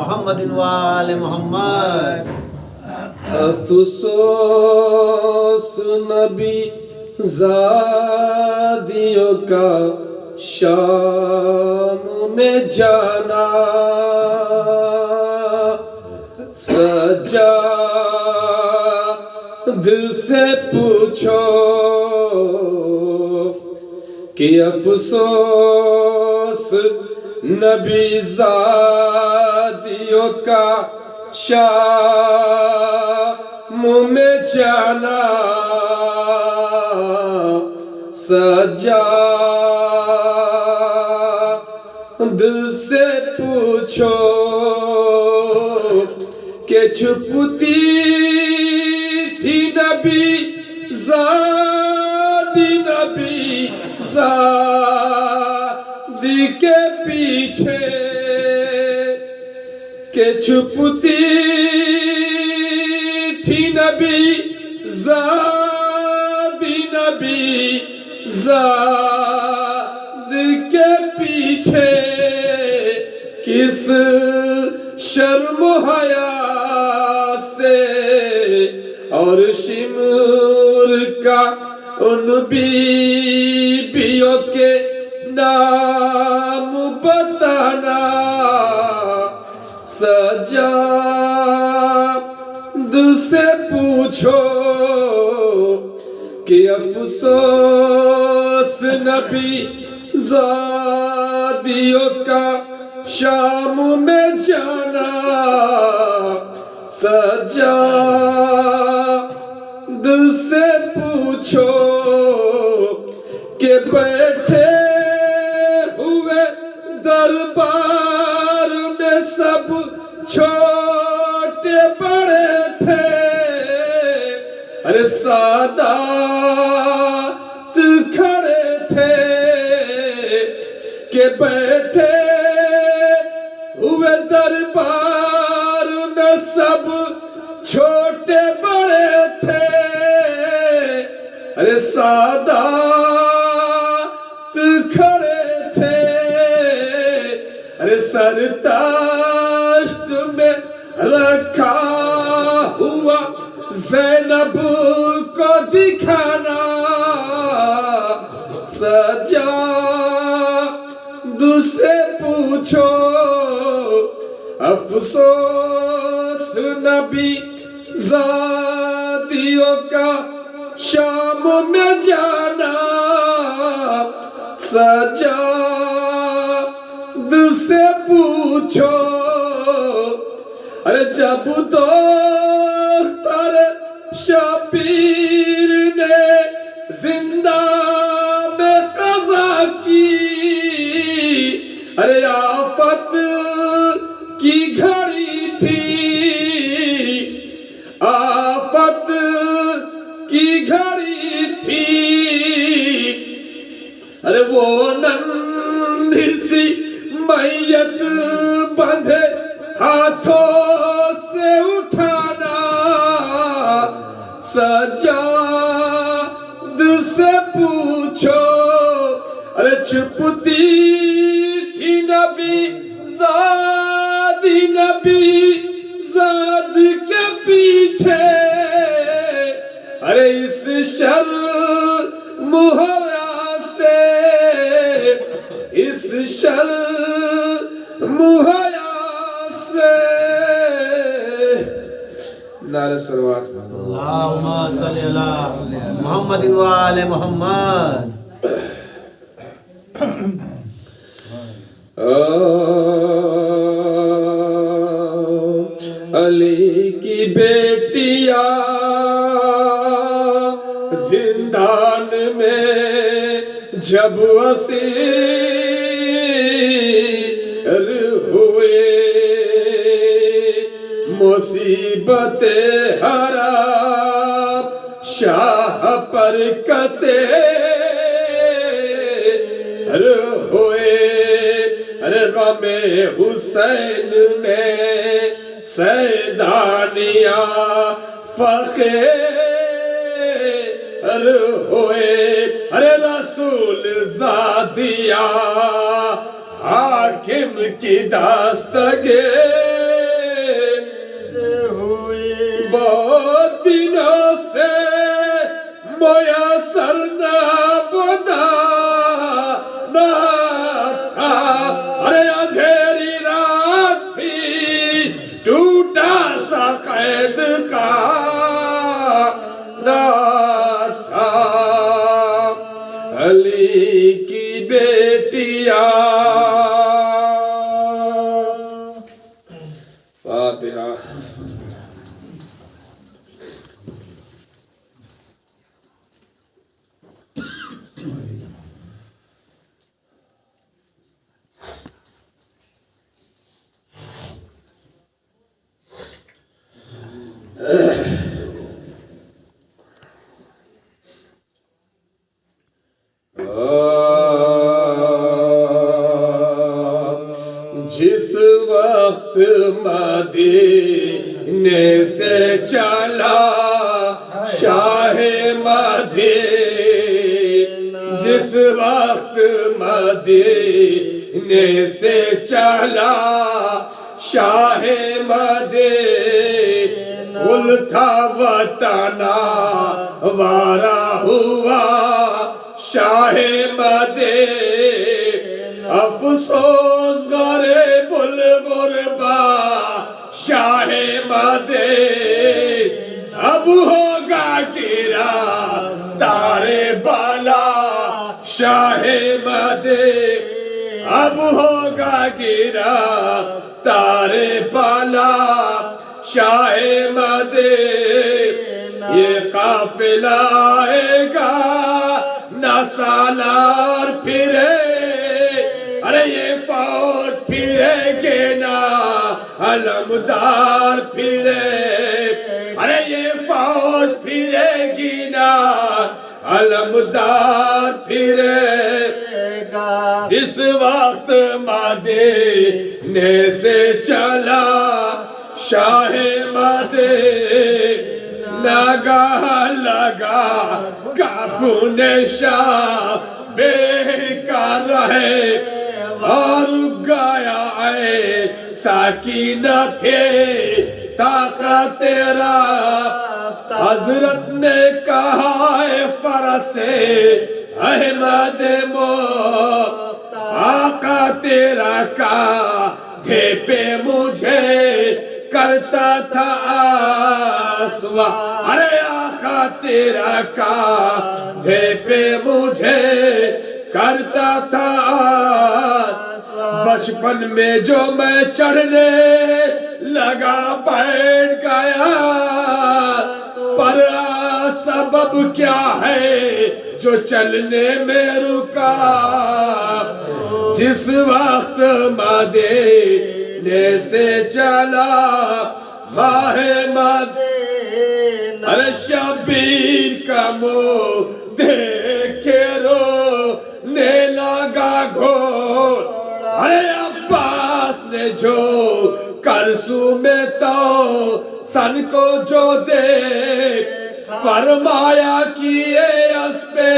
मुहम्मदिन व आले मोहम्मद। अफसोस नबी ज़ादियों का शाम में जाना, सज्जाद से पूछो कि अफसोस नबी ज़ादियों का शाम में जाना, सज्जाद से पूछो कि छुपती थी नबी ज़ादी के पीछे, के छुपती थी नबी ज़ाद के पीछे, किस शर्म हया से और शिमर का उन बीबियों के नाम बताना, सज्जाद से पूछो कि अफसोस नबी ज़ादियों का शाम में जाना, सज्जाद से पूछो कि बैठे हुए दरबार में सब छोटे बड़े थे, अरे सादात खड़े थे, के बैठे हुए दरबार में सब छोटे बड़े थे, अरे सादात खड़े थे, अरे सरताश्त में रखा हुआ ज़ैनब को दिखाना, सज्जाद से पूछो अफसोस नबी ज़ादियों का शाम में जाना, सज्जाद से पूछो, अरे जब तो शबीर ने जिंदा में कज़ा की, अरे आफत की घड़ी थी, आफत की घड़ी थी, अरे वो नन्ही सी मैयत बंधे हाथों से उठाना, सज्जाद से पूछो, अरे छुपती थी नबी ज़ाद के पीछे, अरे इस शर्म हया से, इस शर्म हया से। नारे सलवात अल्लाहुम्मा सल्ली अला मुहम्मदिन व आले मोहम्मद। अली की बेटिया जिंदान में जब असीर हुए, मुसीबतें हरा शाह पर कसे हुए, अरे गमे हुसैन में सैदानिया फकीर हुए, अरे रसूल ज़ादिया हाकिम की दस्तगीर फातिहा। जिस वक्त मदीने से चला शाहे मदीना, जिस वक्त मदीने से चला शाहे मदीना, कुल था वतना वारा हुआ शाहे मदीना, अफसोस गरे बुल गुरबा शाहे मदीना, अब होगा गिरा तारे बाला शाहे मदीना, अब होगा गिरा तारे बाला शाहे मदीना, ये काफिला आएगा न सालार फिरे, अरे ये फौज फिरेगे ना अलमदार फिरे, अरे ये फौज फिरेगी ना अलमदार फिरेगा, जिस वक्त मदीने से चला शाहे मदीना, लगा लगा कापुने शाह बेकार रहे और गया साकीना थे ताकत तेरा, हजरत ने कहा है फरसे अहमद मो आका तेरा का थे पे मुझे करता था आसवा, अरे आका तेरा का थे पे मुझे करता था, बचपन में जो मैं चढ़ने लगा बैठ गया, पर सबब क्या है जो चलने में रुका, जिस वक्त मदीने से चला माहे मदीना, अरे शबीर का मुँह देख के रोने लगा घोर, अरे अब्बास ने जो करसू में तो सन को जो दे फरमाया कि ये अस पे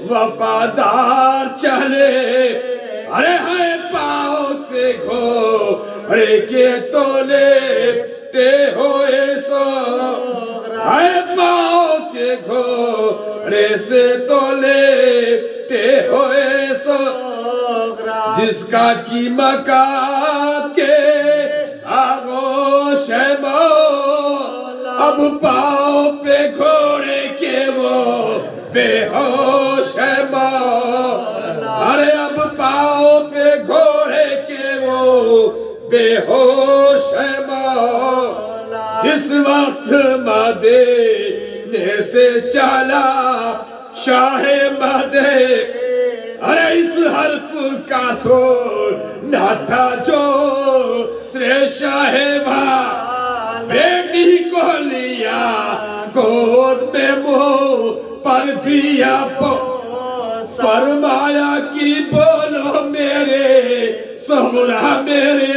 वफादार चले, अरे है पाँव से घोड़े के तोले ते होए सो, है पाँव के घोड़े से तोले ते होए सो, जिसका की मकाम के आगोश है मौला, अब पाँव पे घोड़े के वो बेहोश है मौला, अरे अब पाँव पे घोड़े के वो बेहोश है मौला, जिस वक्त मदीने से चला शाहे मदीना, अरे इस हर्फ का शोर न था जो त्रेशा है बेटी को लिया गोद में मुँह पर दिया फरमाया कि बोलो मेरे सोहरा मेरे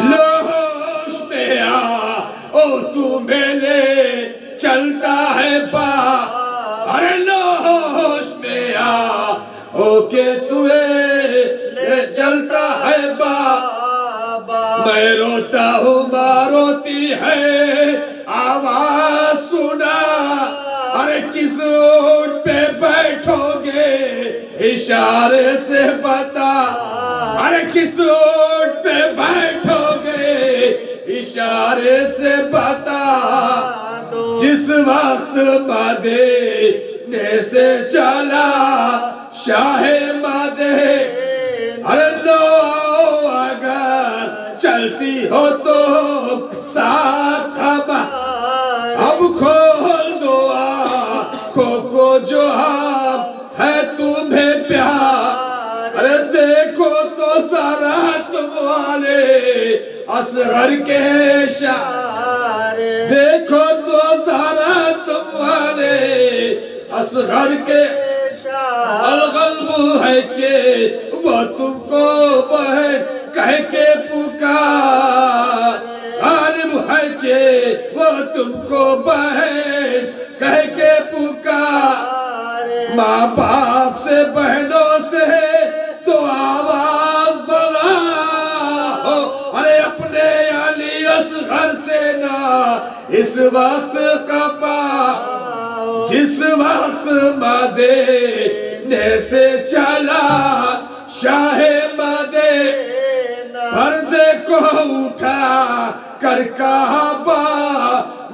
लोश में आ ओ तू मेरे चलता है बा, अरे लोश में आ ओके तुए चलता है बाबा, मैं रोता हूँ माँ रोती है आवाज सुना, अरे किस ऊँट पे बैठोगे इशारे से बता, अरे किस ऊँट पे बैठोगे इशारे से बता, जिस वक्त मदीने से चला शाहे मदीना, अरे लो अगर चल चलती हो तो साथ हमारा। अब खोल दो आँखों को जो है तुम्हें प्यार। अरे देखो तो जरा तुम वाले असगर के शार, देखो तो जरा तुम वाले असगर के अलगल्ब है के वो तुमको बहन कह के पुकार। गालिब है के वो तुमको बहन कह के पुकार। माँ बाप से बहनों से तो आवाज बुला हो। अरे अपने अली असगर से ना इस वक्त कफा, जिस वक्त मदीने से चला शाहे मदीना, पर्दे को उठा कर काबा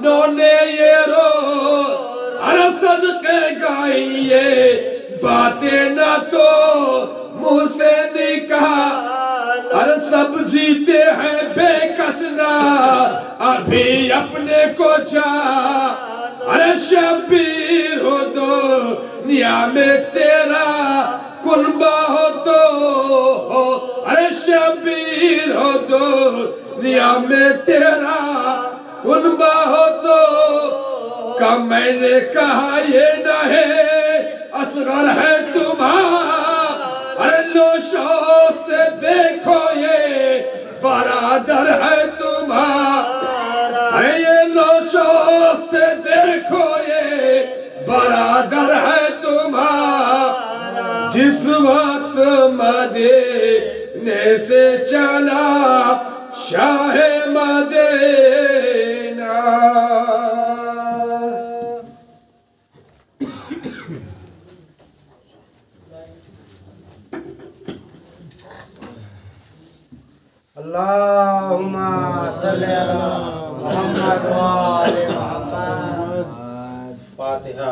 नोने ये रो। अरे सदके गाइए बातें ना तो मुंह से निकाल। अरे सब जीते हैं बेकस ना अभी अपने को जा। अरे शबीर हो दो दुनिया में तेरा कुनबा हो तो हो। अरे शबीर हो दो दुनिया में तेरा कुनबा हो तो का मैंने कहा ये न है असगर है तुम्हारा। अरे नौशो से देखो ये बरादर है तुम्हारा। अरे ये नौशो से देखो ये बरादर है तुम्हारा। जिस वक्त मदीने से चला शाहे मदीना। अल्लाहुम्मा सल्ली अला मुहम्मद व आले मुहम्मद। फातिहा।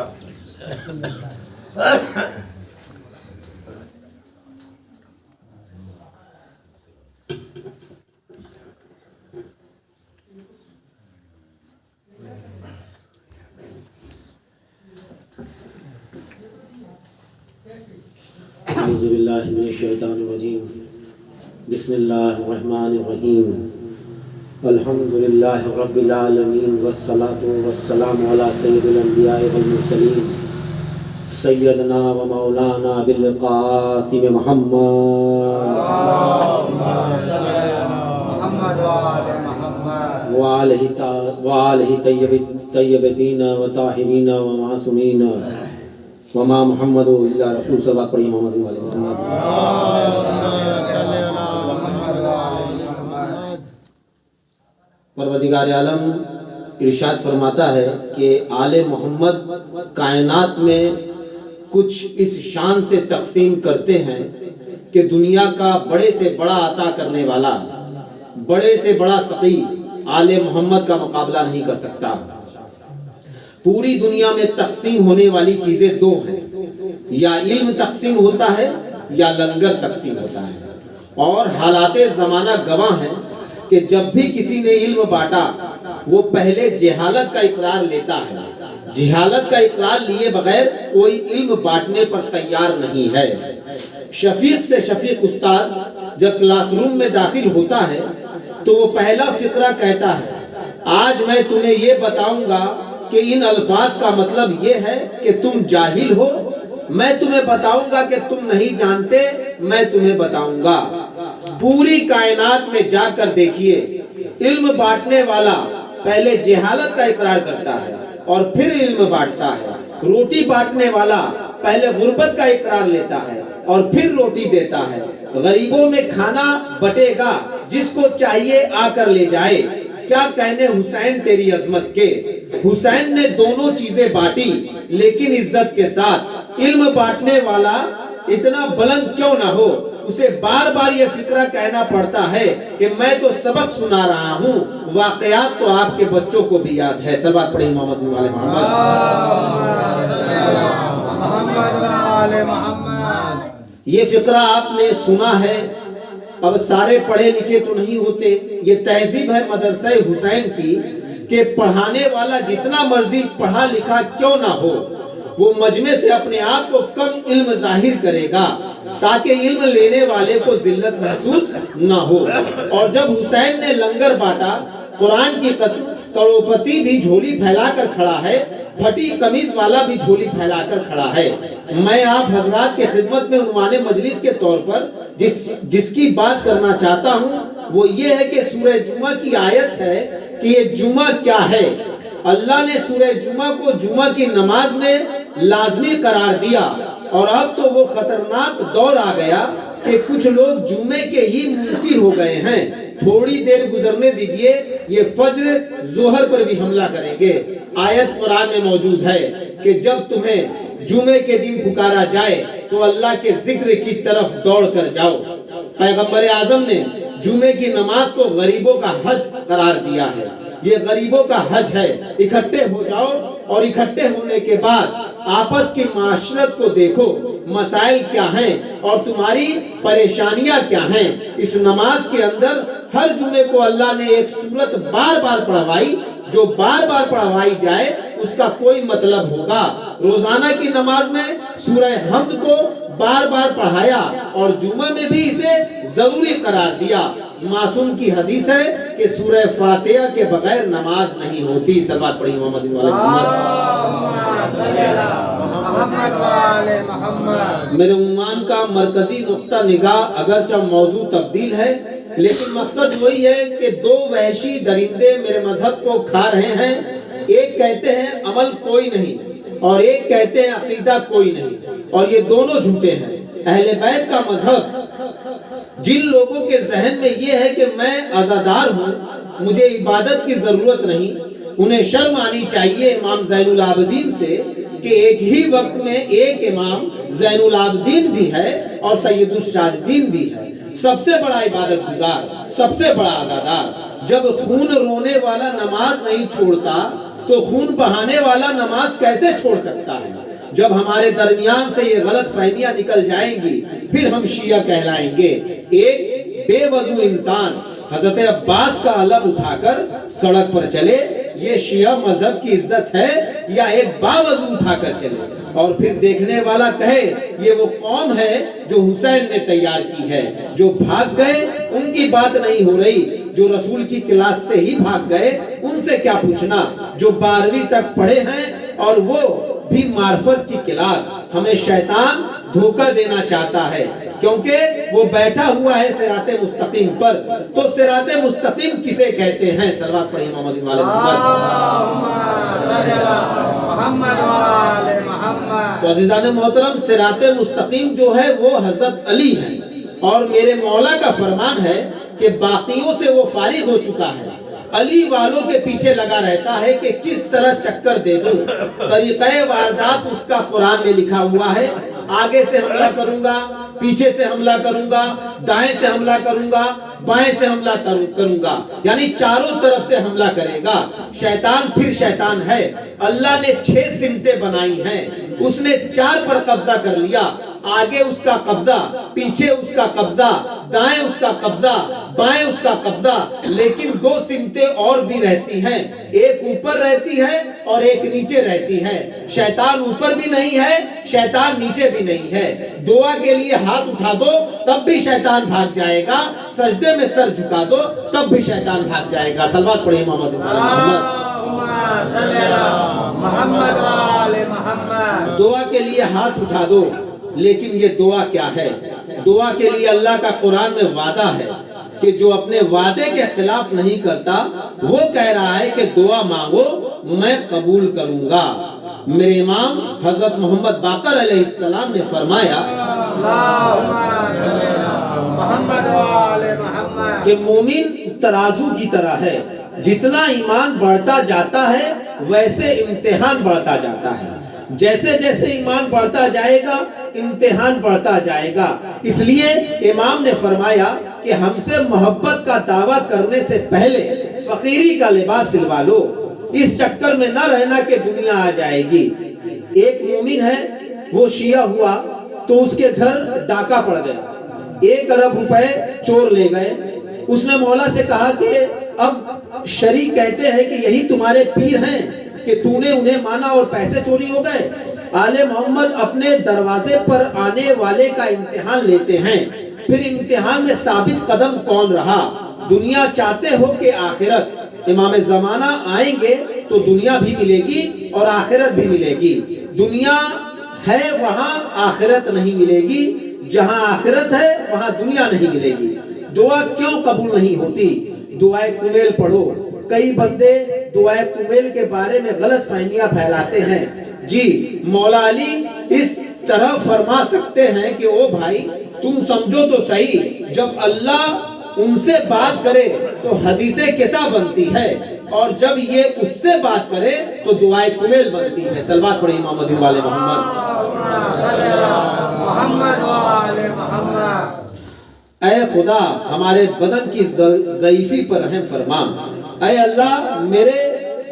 औज़ु बिल्लाहि मिनश शैतानिर रजीम। बिस्मिल्लाहिर्रहमानिर्रहीम। अल्हम्दुलिल्लाहि रब्बिल आलमीन वस्सलातु वस्सलामु अला सय्यिदिल अंबिया'i वल मुरसलीन सय्यदना व मौलाना बिल क़ासिम मुहम्मद व आलिहि तय्यबीन व ताहिरीन व मासूमीन वमा मुहम्मदु इल्ला रसूल सल्लल्लाहु अलैहि वसल्लम। परवदिगार आलम इरशाद फरमाता है कि आले मोहम्मद कायनात में कुछ इस शान से तकसीम करते हैं कि दुनिया का बड़े से बड़ा अता करने वाला, बड़े से बड़ा सकी आले मोहम्मद का मुकाबला नहीं कर सकता। पूरी दुनिया में तकसीम होने वाली चीज़ें दो हैं, या इल्म तकसीम होता है या लंगर तकसीम होता है। और हालाते ज़माना गवाह हैं कि जब भी किसी ने इल्म बांटा वो पहले जहालत का इकरार लेता है। जहालत का इकरार लिए बगैर कोई इल्म बांटने पर तैयार नहीं है। शफीक से शफीक उस्ताद जब क्लासरूम में दाखिल होता है तो वो पहला फिक्रा कहता है, आज मैं तुम्हें ये बताऊंगा कि इन अल्फाज का मतलब ये है कि तुम जाहिल हो। मैं तुम्हें बताऊंगा कि तुम नहीं जानते, मैं तुम्हें बताऊंगा। पूरी कायनात में जाकर देखिए, इल्म बांटने वाला पहले जहालत का इकरार करता है और फिर इल्म बांटता है। रोटी बांटने वाला पहले गुर्बत का इकरार लेता है और फिर रोटी देता है। गरीबों में खाना बटेगा, जिसको चाहिए आकर ले जाए। क्या कहने हुसैन तेरी अजमत के। हुसैन ने दोनों चीजें बांटी, लेकिन इज्जत के साथ। इल्म बांटने वाला इतना बुलंद क्यों ना हो, उसे बार बार ये फिक्रा कहना पड़ता है कि मैं तो सबक सुना रहा हूँ, वाकयात तो आपके बच्चों को भी याद है। सलवात पढ़े मोहम्मद वाले मोहम्मद। ये फिक्रा आपने सुना है अब सारे पढ़े लिखे तो नहीं होते, ये तहजीब है मदरसा हुसैन की कि पढ़ाने वाला जितना मर्जी पढ़ा लिखा क्यों ना हो, वो मजमे से अपने आप को कम इल्म जाहिर करेगा ताकि इल्म लेने वाले को जिल्लत महसूस ना हो। और जब हुसैन ने लंगर बांटा, कुरान की कसम करोड़पति भी झोली फैलाकर खड़ा है, फटी कमीज वाला भी झोली फैलाकर खड़ा है। मैं आप हजरात के खिदमत में उन्वाने मजलिस के तौर पर जिसकी बात करना चाहता हूँ वो ये है कि सूरह जुमा की आयत है कि ये जुमा क्या है। अल्लाह ने सूरह जुमा को जुमा की नमाज में लाजमी करार दिया और अब तो वो खतरनाक दौर आ गया कि कुछ लोग जुमे के ही मुनकिर हो गए हैं। थोड़ी देर गुजरने दीजिए, ये फज्र जोहर पर भी हमला करेंगे। आयत कुरान में मौजूद है कि जब तुम्हें जुमे के दिन पुकारा जाए तो अल्लाह के जिक्र की तरफ दौड़ कर जाओ। पैगंबर आजम ने जुमे की नमाज को गरीबों का हज करार दिया है। ये गरीबों का हज है। इकट्ठे हो जाओ और इकट्ठे होने के बाद आपस की माशरत को देखो, मसाइल क्या हैं और तुम्हारी परेशानियां क्या हैं। इस नमाज के अंदर हर जुमे को अल्लाह ने एक सूरत बार बार पढ़वाई, जो बार बार पढ़वाई जाए उसका कोई मतलब होगा। रोजाना की नमाज में सूरह हम्द को बार बार पढ़ाया और जुमा में भी इसे जरूरी करार दिया। मासूम की हदीस है कि सूरह फातिहा के बगैर नमाज नहीं होती। सलवात पढ़ी मोहम्मद मेरे उम्मान का मरकजी नुक्ता निगाह अगरचा मौजू तब्दील है, लेकिन मकसद वही है कि दो वहशी दरिंदे मेरे मजहब को खा रहे हैं। एक कहते हैं अमल कोई नहीं और एक कहते हैं अकीदा कोई नहीं, और ये दोनों झूठे हैं। अहले बैत का मजहब जिन लोगों के जहन में ये है कि मैं आज़ादार हूँ, मुझे इबादत की जरूरत नहीं, उन्हें शर्म आनी चाहिए इमाम ज़ैनुल आबिदीन से कि एक ही वक्त में एक इमाम ज़ैनुल आबिदीन भी है और सैयदुल शाहिदीन भी है। सबसे बड़ा इबादत गुजार, सबसे बड़ा आज़ादार। जब खून रोने वाला नमाज नहीं छोड़ता तो खून बहाने वाला नमाज कैसे छोड़ सकता है। जब हमारे दरमियान से ये गलत फहमियां निकल जाएंगी फिर हम शिया कहलाएंगे। एक बेवजू इंसान हजरत अब्बास का अलम उठाकर सड़क पर चले, ये शिया मजहब की इज्जत है या एक बावजू उठाकर चले, और फिर देखने वाला कहे ये वो कौम है जो हुसैन ने तैयार की है। जो भाग गए उनकी बात नहीं हो रही, जो रसूल की क्लास से ही भाग गए उनसे क्या पूछना। जो 12वीं तक पढ़े हैं और वो भी मार्फत की क्लास, हमें शैतान धोखा देना चाहता है क्योंकि वो बैठा हुआ है सिराते मुस्तकीम पर। तो सिराते मुस्तकीम किसे कहते हैं? सलवात पढ़िए मोहम्मद वाले मोहम्मद। तो अज़ीज़ान मोहतरम, सिराते मुस्तकीम जो है वो हजरत अली है, और मेरे मौला का फरमान है कि बाकियों से वो फारिग हो चुका है। अली वालों के पीछे लगा रहता है कि किस तरह चक्कर दे दूं। तरीक़े वारदात उसका कुरान में लिखा हुआ है। आगे से हमला करूंगा, पीछे से हमला करूंगा, दाएं से हमला करूंगा, बाएं से हमला करूंगा, यानी चारों तरफ से हमला करेगा। शैतान फिर शैतान है। अल्लाह ने 6 सिमतें बनाई हैं, उसने 4 पर कब्जा कर लिया। आगे उसका कब्जा, पीछे उसका कब्जा, दाएं उसका कब्जा, बाएं उसका कब्जा, लेकिन 2 सिमतें और भी रहती हैं। एक ऊपर रहती है और एक नीचे रहती है। शैतान ऊपर भी नहीं है, शैतान नीचे भी नहीं है। दुआ के लिए हाथ उठा दो तब भी शैतान भाग जाएगा, सजदे में सर झुका दो तब भी शैतान भाग जाएगा। सलवात पढ़िए मोहम्मद। दुआ के लिए हाथ उठा दो, लेकिन ये दुआ क्या है? दुआ के लिए अल्लाह का कुरान में वादा है कि जो अपने वादे के खिलाफ नहीं करता वो कह रहा है कि दुआ मांगो मैं कबूल करूंगा। मेरे इमाम हजरत मोहम्मद बाकर अलैहिस्सलाम ने फरमाया कि मोमिन तराजू की तरह है, जितना ईमान बढ़ता जाता है वैसे इम्तिहान बढ़ता जाता है। जैसे जैसे ईमान बढ़ता जाएगा इम्तिहान बढ़ता जाएगा। इसलिए इमाम ने फरमाया कि हमसे मोहब्बत का दावा करने से पहले फकीरी का लिबास सिलवा लो। इस चक्कर में न रहना कि दुनिया आ जाएगी। एक मोमिन है, वो शिया हुआ तो उसके घर डाका पड़ गया। 1 अरब रुपए चोर ले गए। उसने मौला से कहा कि अब शरीक कहते हैं कि यही तुम्हारे पीर हैं कि तूने उन्हें माना और पैसे चोरी हो गए। आले मोहम्मद अपने दरवाजे पर आने वाले का इम्तिहान लेते हैं, फिर इम्तिहान में साबित कदम कौन रहा। दुनिया चाहते हो कि आखिरत, इमाम ज़माना आएंगे तो दुनिया भी मिलेगी और आखिरत भी मिलेगी। दुनिया है वहाँ आखिरत नहीं मिलेगी, जहाँ आखिरत है वहाँ दुनिया नहीं मिलेगी। दुआ क्यों कबूल नहीं होती? दुआए कुमेल पढ़ो। कई बंदे दुआए कुमेल के बारे में गलत फहमियां फैलाते हैं। जी मौला अली इस तरह फरमा सकते हैं कि ओ भाई तुम समझो तो सही, जब अल्लाह उनसे बात करे तो हदीसें कैसा बनती है, और जब ये उससे बात करे तो दुआए कुमेल बनती है। सलवात पढ़े इमाम मदीन वाले मोहम्मद। ऐ खुदा हमारे बदन की ज़ईफ़ी पर रहम फरमा। ऐ अल्लाह मेरे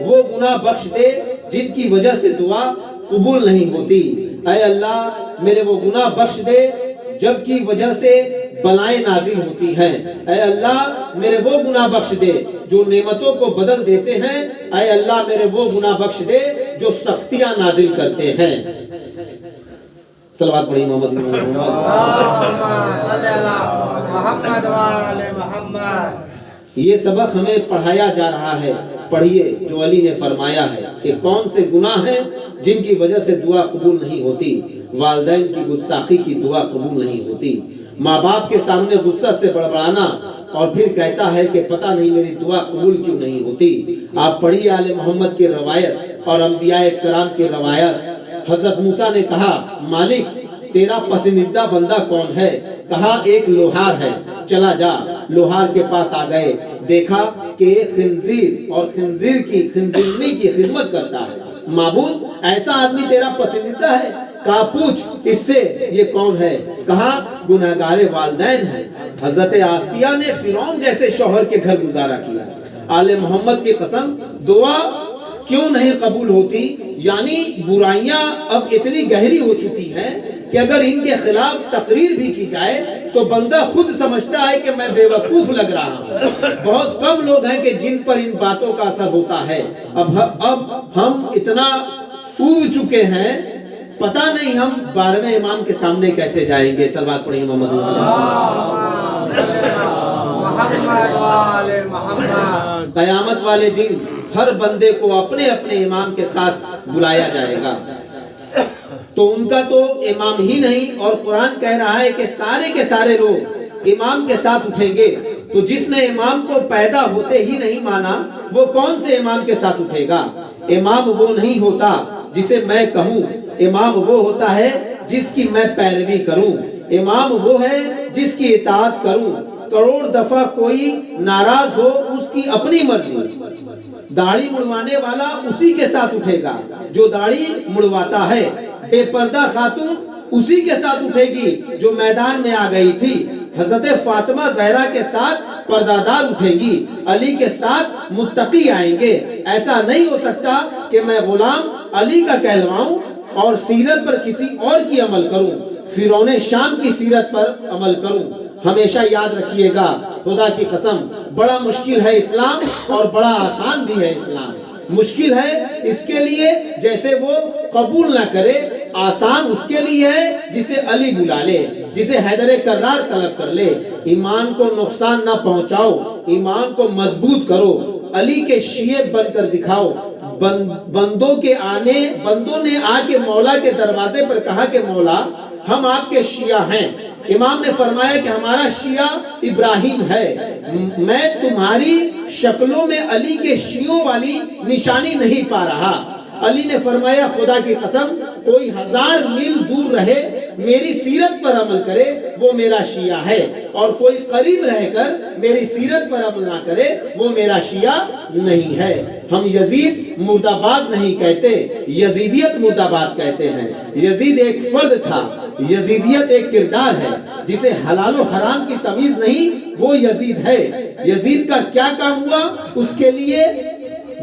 वो गुनाह बख्श दे जिनकी वजह से दुआ कबूल नहीं होती। ऐ अल्लाह मेरे वो गुनाह बख्श दे जबकि वजह से बलाएं नाजिल होती हैं। ऐ अल्लाह मेरे वो गुनाह बख्श दे जो नेमतों को बदल देते हैं। ऐ अल्लाह मेरे वो गुनाह बख्श दे जो सख्तियां नाजिल करते हैं। सलवात पढ़ी मोहम्मद। ये सबक हमें पढ़ाया जा रहा है। पढ़िए जो अली ने फरमाया है कि कौन से गुनाह हैं जिनकी वजह से दुआ कबूल नहीं होती। वालिदैन की गुस्ताखी की दुआ कबूल नहीं होती। माँ बाप के सामने गुस्सा से बड़बड़ाना और फिर कहता है कि पता नहीं मेरी दुआ कबूल क्यों नहीं होती। आप पढ़िए आले मोहम्मद की रवायत और अंबियाए कराम की रवायत। हजरत मूसा ने कहा मालिक तेरा पसंदीदा बंदा कौन है? कहा एक लोहार है। चला जा। लोहार के पास आ गए, देखा कि एक खिंजीर और खिंजीरनी की खिदमत करता है। माबूद ऐसा आदमी तेरा पसंदीदा है? कहा पूछ इससे ये कौन है? कहा गुनहगारे वालिदैन है। हजरत आसिया ने फिरौन जैसे शौहर के घर गुजारा किया। आले मोहम्मद की कसम दुआ क्यों नहीं कबूल होती? यानी बुराइयां अब इतनी गहरी हो चुकी हैं कि अगर इनके खिलाफ तकरीर भी की जाए तो बंदा खुद समझता है कि मैं बेवकूफ लग रहा हूँ। बहुत कम लोग हैं कि जिन पर इन बातों का असर होता है। अब हम इतना ऊब चुके हैं, पता नहीं हम 12वें इमाम के सामने कैसे जाएंगे। सलवात पढ़िए मोहम्मद। कयामत वाले दिन हर बंदे को अपने अपने इमाम के साथ बुलाया जाएगा। तो उनका तो इमाम ही नहीं, और कुरान कह रहा है कि सारे के सारे लोग इमाम के साथ उठेंगे। तो जिसने इमाम को पैदा होते ही नहीं माना वो कौन से इमाम के साथ उठेगा? इमाम वो नहीं होता जिसे मैं कहूँ, इमाम वो होता है जिसकी मैं पैरवी करूँ। इमाम वो है जिसकी इताअत करूँ। करोड़ दफा कोई नाराज हो उसकी अपनी मर्जी। दाढ़ी मुड़वाने वाला उसी के साथ उठेगा जो दाढ़ी मुड़वाता है। बेपर्दा खातून उसी के साथ उठेगी जो मैदान में आ गई थी। हजरत फातिमा ज़हरा के साथ पर्दादार उठेंगी। अली के साथ मुत्तकी आएंगे। ऐसा नहीं हो सकता कि मैं गुलाम अली का कहलवाऊं और सीरत पर किसी और की अमल करूं, फिरौने शाम की सीरत पर अमल करूं। हमेशा याद रखिएगा, खुदा की कसम बड़ा मुश्किल है इस्लाम और बड़ा आसान भी है इस्लाम। मुश्किल है इसके लिए जैसे वो कबूल ना करे, आसान उसके लिए है जिसे अली बुला ले, जिसे हैदर कर्रार तलब कर ले। ईमान को नुकसान ना पहुंचाओ, ईमान को मजबूत करो। अली के शिये बनकर दिखाओ। बंदों ने आके मौला के दरवाजे पर कहा कि मौला हम आपके शिया हैं। इमाम ने फरमाया कि हमारा शिया इब्राहिम है। मैं तुम्हारी शक्लों में अली के शियों वाली निशानी नहीं पा रहा। अली ने फरमाया खुदा की कसम कोई 1000 मील दूर रहे मेरी सीरत पर अमल करे वो मेरा शिया है, और कोई करीब रहकर मेरी सीरत पर अमल ना करे वो मेरा शिया नहीं है। हम यजीद मुर्दाबाद नहीं कहते, यजीदियत मुर्दाबाद कहते हैं। यजीद एक फर्द था, यजीदियत एक किरदार है। जिसे हलाल और हराम की तमीज नहीं वो यजीद है। यजीद का क्या काम हुआ? उसके लिए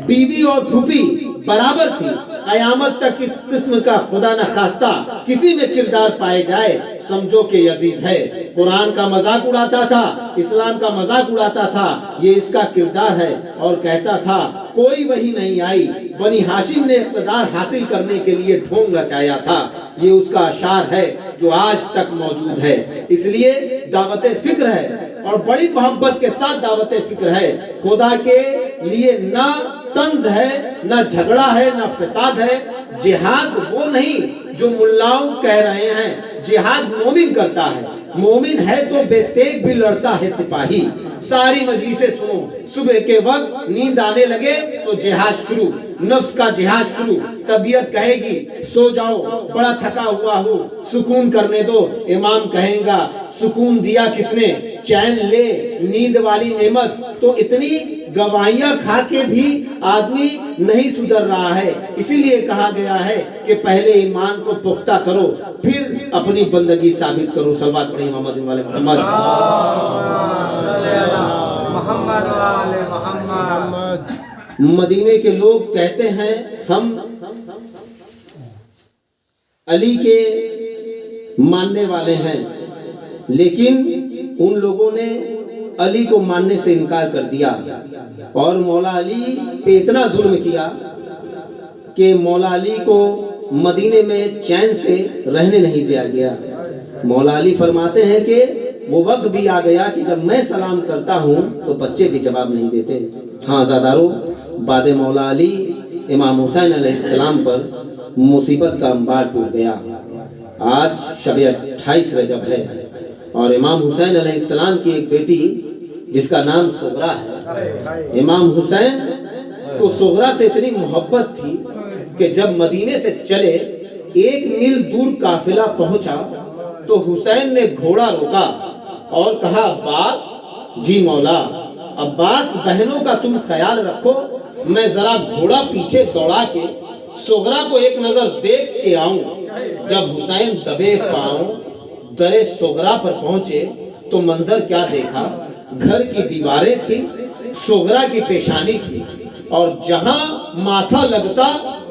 बीवी और फूफी बराबर थी। क़यामत तक इस किस्म का खुदा न खास्ता किसी में किरदार पाए जाए, समझो कि यजीद है। कुरान का मजाक उड़ाता था, इस्लाम का मजाक उड़ाता था, ये इसका किरदार है। और कहता था कोई वही नहीं आई, बनी हाशिम ने इक़्तिदार हासिल करने के लिए ढोंग रचाया था। ये उसका अशार है जो आज तक मौजूद है। इसलिए दावत फिक्र है और बड़ी मोहब्बत के साथ दावत फिक्र है। खुदा के लिए ना तंज है, ना झगड़ा है, ना फसाद है। जिहाद वो नहीं जो मुल्लाओं कह रहे हैं, जिहाद मोमिन करता है। मोमिन है तो बेतेग भी लड़ता है सिपाही। सारी मजलिसें सुनो, सुबह के वक्त नींद आने लगे तो जिहाद शुरू, नफ्स का जिहाद शुरू। तबीयत कहेगी सो जाओ, बड़ा थका हुआ हूँ, सुकून करने दो। इमाम कहेगा सुकून दिया किसने, चैन ले, नींद वाली नेमत। तो इतनी गवाहियां खा के भी आदमी नहीं सुधर रहा है। इसीलिए कहा गया है कि पहले ईमान को पुख्ता करो, फिर अपनी बंदगी साबित करो। सलवात पढ़े मोहम्मद वाले मोहम्मद। मदीने के लोग कहते हैं हम अली के मानने वाले हैं, लेकिन उन लोगों ने अली को मानने से इनकार कर दिया और मौला अली पे इतना जुल्म किया कि मौला अली को मदीने में चैन से रहने नहीं दिया गया। मौला अली फरमाते हैं कि वो वक्त भी आ गया कि जब मैं सलाम करता हूँ तो बच्चे भी जवाब नहीं देते। हाँ ज़ादारो, बाद मौला अली इमाम हुसैन अलैहिस्सलाम पर मुसीबत का अंबार टूट गया। आज शब 28 रजब है और इमाम हुसैन अलैहिस्सलाम की एक बेटी जिसका नाम सुगरा है। इमाम हुसैन को सुगरा से इतनी मोहब्बत थी कि जब मदीने से चले 1 मील दूर काफिला पहुंचा तो हुसैन ने घोड़ा रोका और कहा अब्बास। जी मौला। अब्बास बहनों का तुम ख्याल रखो, मैं जरा घोड़ा पीछे दौड़ा के सुगरा को एक नजर देख के आऊं। जब हुसैन दबे पांव दरे सुगरा पर पहुंचे तो मंजर क्या देखा। घर की दीवारें थी, सुगरा की पेशानी थी और जहां माथा लगता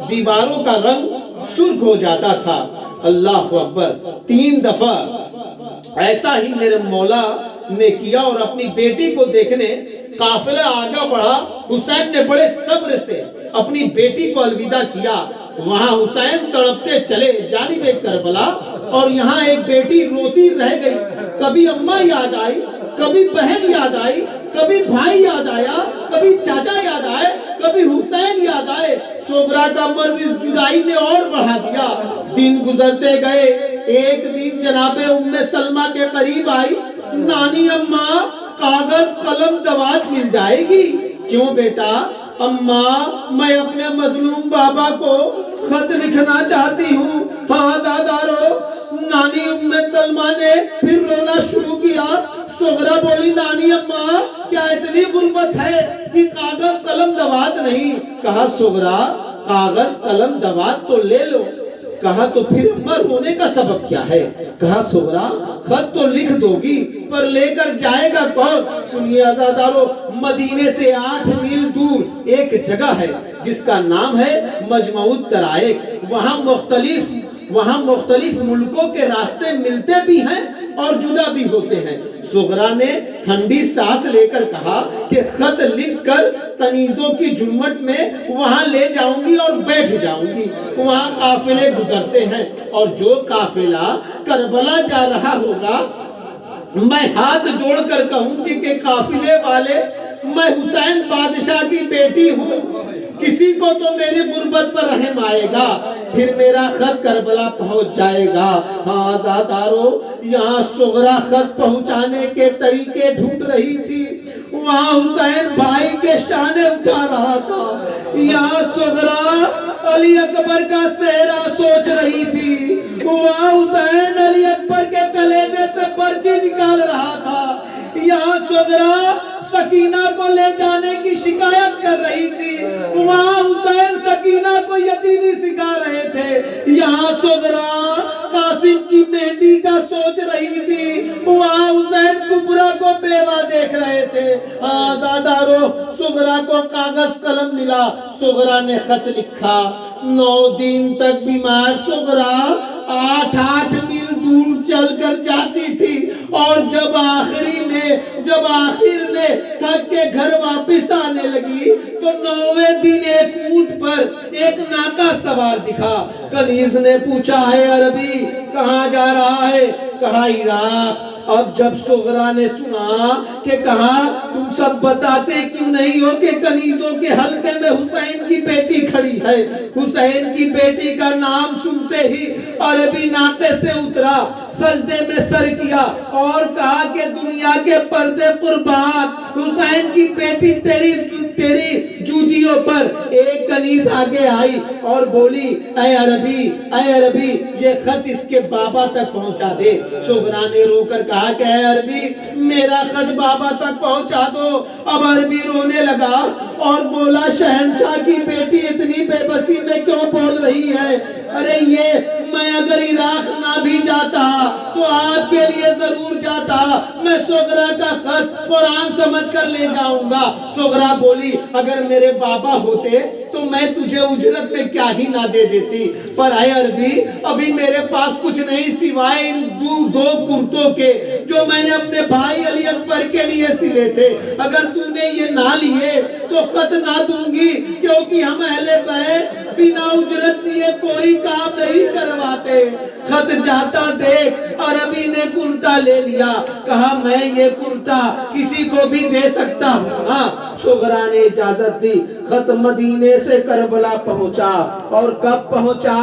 दीवारों का रंग सुर्ख हो जाता था। अल्लाह अकबर। 3 दफा ऐसा ही मेरे मौला ने किया और अपनी बेटी को देखने काफिला आगे बढ़ा। हुसैन ने बड़े सब्र से अपनी बेटी को अलविदा किया। वहां हुसैन तड़पते चले जानिबे करबला और यहाँ एक बेटी रोती रह गई। कभी अम्मा याद आई, कभी बहन याद आई, कभी भाई याद आया, कभी चाचा याद आए, कभी हुसैन याद आए। सोगरा का मर्ज इस जुदाई ने और बढ़ा दिया। दिन गुजरते गए। एक दिन जनाबे उम्मे सलमा के करीब आई। नानी अम्मा, कागज कलम दवात मिल जाएगी। क्यों बेटा? अम्मा, मैं अपने मजलूम बाबा को खत लिखना चाहती हूँ। हाँ ज़ादारो। नानी उम्मे सलमा ने फिर रोना शुरू किया। सुगरा बोली नानी अम्मा, क्या इतनी गुर्बत है कि कागज कलम दवात नहीं? कहा सुगरा, कागज कलम दवात तो ले लो। कहा तो फिर अम्मा रोने का सबब क्या है? कहा सुगरा, खत तो लिख दोगी पर लेकर जाएगा कौन? सुनिए आज़ादारो, मदीने से 8 मील दूर एक जगह है जिसका नाम है मजमऊत तराइक। वहाँ मुख्तलिफ मुल्कों के रास्ते मिलते भी हैं और जुदा भी होते हैं। सुगरा ने ठंडी सांस लेकर कहा कि खत लिखकर कनीजों की झुम्मट में वहां ले जाऊंगी और बैठ जाऊंगी। वहां काफिले गुजरते हैं और जो काफिला करबला जा रहा होगा मैं हाथ जोड़कर कहूंगी कि काफिले वाले, मैं हुसैन बादशाह की बेटी हूँ, किसी को तो मेरी गुर्बत पर रहम आएगा, फिर मेरा खत करबला पहुंच जाएगा। हाँ ज़ादारो, यहाँ सुगरा खत पहुंचाने के तरीके ढूंढ रही थी, वहाँ हुसैन भाई के शाने उठा रहा था। यहाँ सुगरा अली अकबर का सेहरा सोच रही थी, वहाँ हुसैन अली अकबर के कलेजे से पर्ची निकाल रहा था। यहाँ सुगरा सकीना को ले जाने की शिकायत कर रही थी, वहाँ हुसैन सकीना को यतीमी सिखा रहे थे। यहाँ सुगरा कासिम की मेहंदी का सोच रही थी, वहाँ हुसैन कुबरा को बेवा देख रहे थे। आजाद वफादारों, सुगरा को कागज कलम मिला। सुगरा ने खत लिखा। 9 दिन तक बीमार सुगरा 8-8 मील दूर चलकर जाती थी, और जब आखिर में थक के घर वापस आने लगी तो 9वें दिन एक ऊंट पर एक नाका सवार दिखा। कनीज ने पूछा, है अरबी, कहाँ जा रहा है? कहा, इराक। अब जब सुगरा ने सुना कि कहा, तुम सब बताते क्यों नहीं हो कि कनीजों के हल्के में हुसैन की बेटी खड़ी है। हुसैन की बेटी का नाम सुनते ही अरबी नाके से उतरा, सजदे में सर किया और कहा कि दुनिया के पर्दे कुर्बान, हुसैन की बेटी तेरी जूतियों पर। एक कनीज आगे आई और बोली, ऐ अरबी, ये खत इसके बाबा तक पहुंचा दे। सुगरा ने रोकर कहा कि ऐ अरबी, मेरा खत बाबा तक पहुंचा दो। अब अरबी रोने लगा और बोला, शहंशाह की बेटी इतनी बेबसी में क्यों बोल रही है? अरे ये मैं अगर इराक ना भी जाता तो आपके लिए जरूर जाता। मैं सुगरा का खत कुरान समझकर ले जाऊंगा। सुगरा बोली, अगर मेरे बाबा होते तो मैं तुझे उजरत में क्या ही ना दे देती, पर आए अरबी, अभी मेरे पास कुछ नहीं सिवाय इन 2 कुर्तों के जो मैंने अपने भाई अली अकबर के लिए सिले थे। अगर तूने ये ना लिए तो खत ना दूंगी, क्योंकि हम अहले बैत बिना उजरत दिए कोई काम नहीं करवाते। खत जाता देख अरबी ने कुर्ता ले लिया। कहा, मैं ये कुर्ता किसी को भी दे सकता हूँ। हाँ, सुगरा ने इजाजत दी। खत मदीने से करबला पहुंचा, और कब पहुंचा?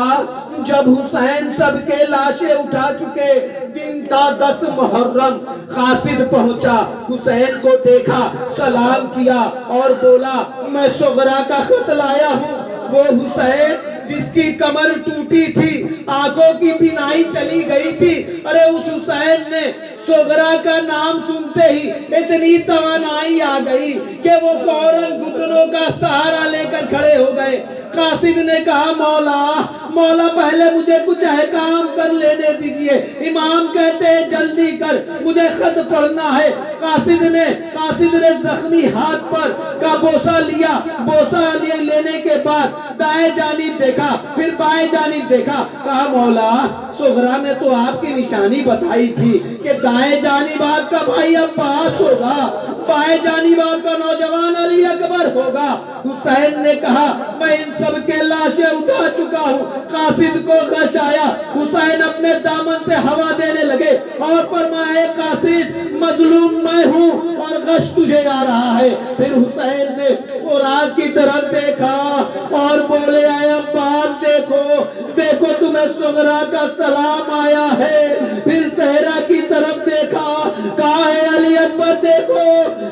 जब हुसैन सबके लाशें उठा चुके। दिन था 10 मुहर्रम। कासिद पहुंचा, हुसैन को देखा, सलाम किया और बोला, मैं सुगरा का खत लाया हूँ। वो हुसैन जिसकी कमर टूटी थी, आंखों की बिनाई चली गई थी, अरे उस हुसैन ने सुगरा का नाम सुनते ही इतनी तवानाई आ गई कि वो फौरन घुटनों का सहारा लेकर खड़े हो गए। कासिद ने कहा, मौला पहले मुझे कुछ काम कर लेने दीजिए। इमाम कहते हैं जल्दी कर, मुझे खत पढ़ना है। कासिद ने जख्मी हाथ पर का बोसा लिया। बोसा लेने के बाद दाएं जानिब देखा, फिर बाएं जानिब देखा। कहा, मौला, सुगरा ने तो आपकी निशानी बताई थी कि दाएं जानिब आपका भाई अब्बास होगा, बाएं जानिब आपका नौजवान अली अकबर होगा। हुसैन ने कहा, मैं इन सब के लाशें उठा चुका हूँ। कासिद को गश आया। हुसैन अपने दामन से हवा देने लगे और फरमाए, कासिद, मजलूम मैं हूँ और गश तुझे आ रहा है। फिर हुसैन ने फुरात की तरफ देखा और बोले, आए अब्बास, देखो तुम्हें सुगरा का सलाम आया है। फिर सहरा की तरफ देखा, कहा है अली अकबर, देखो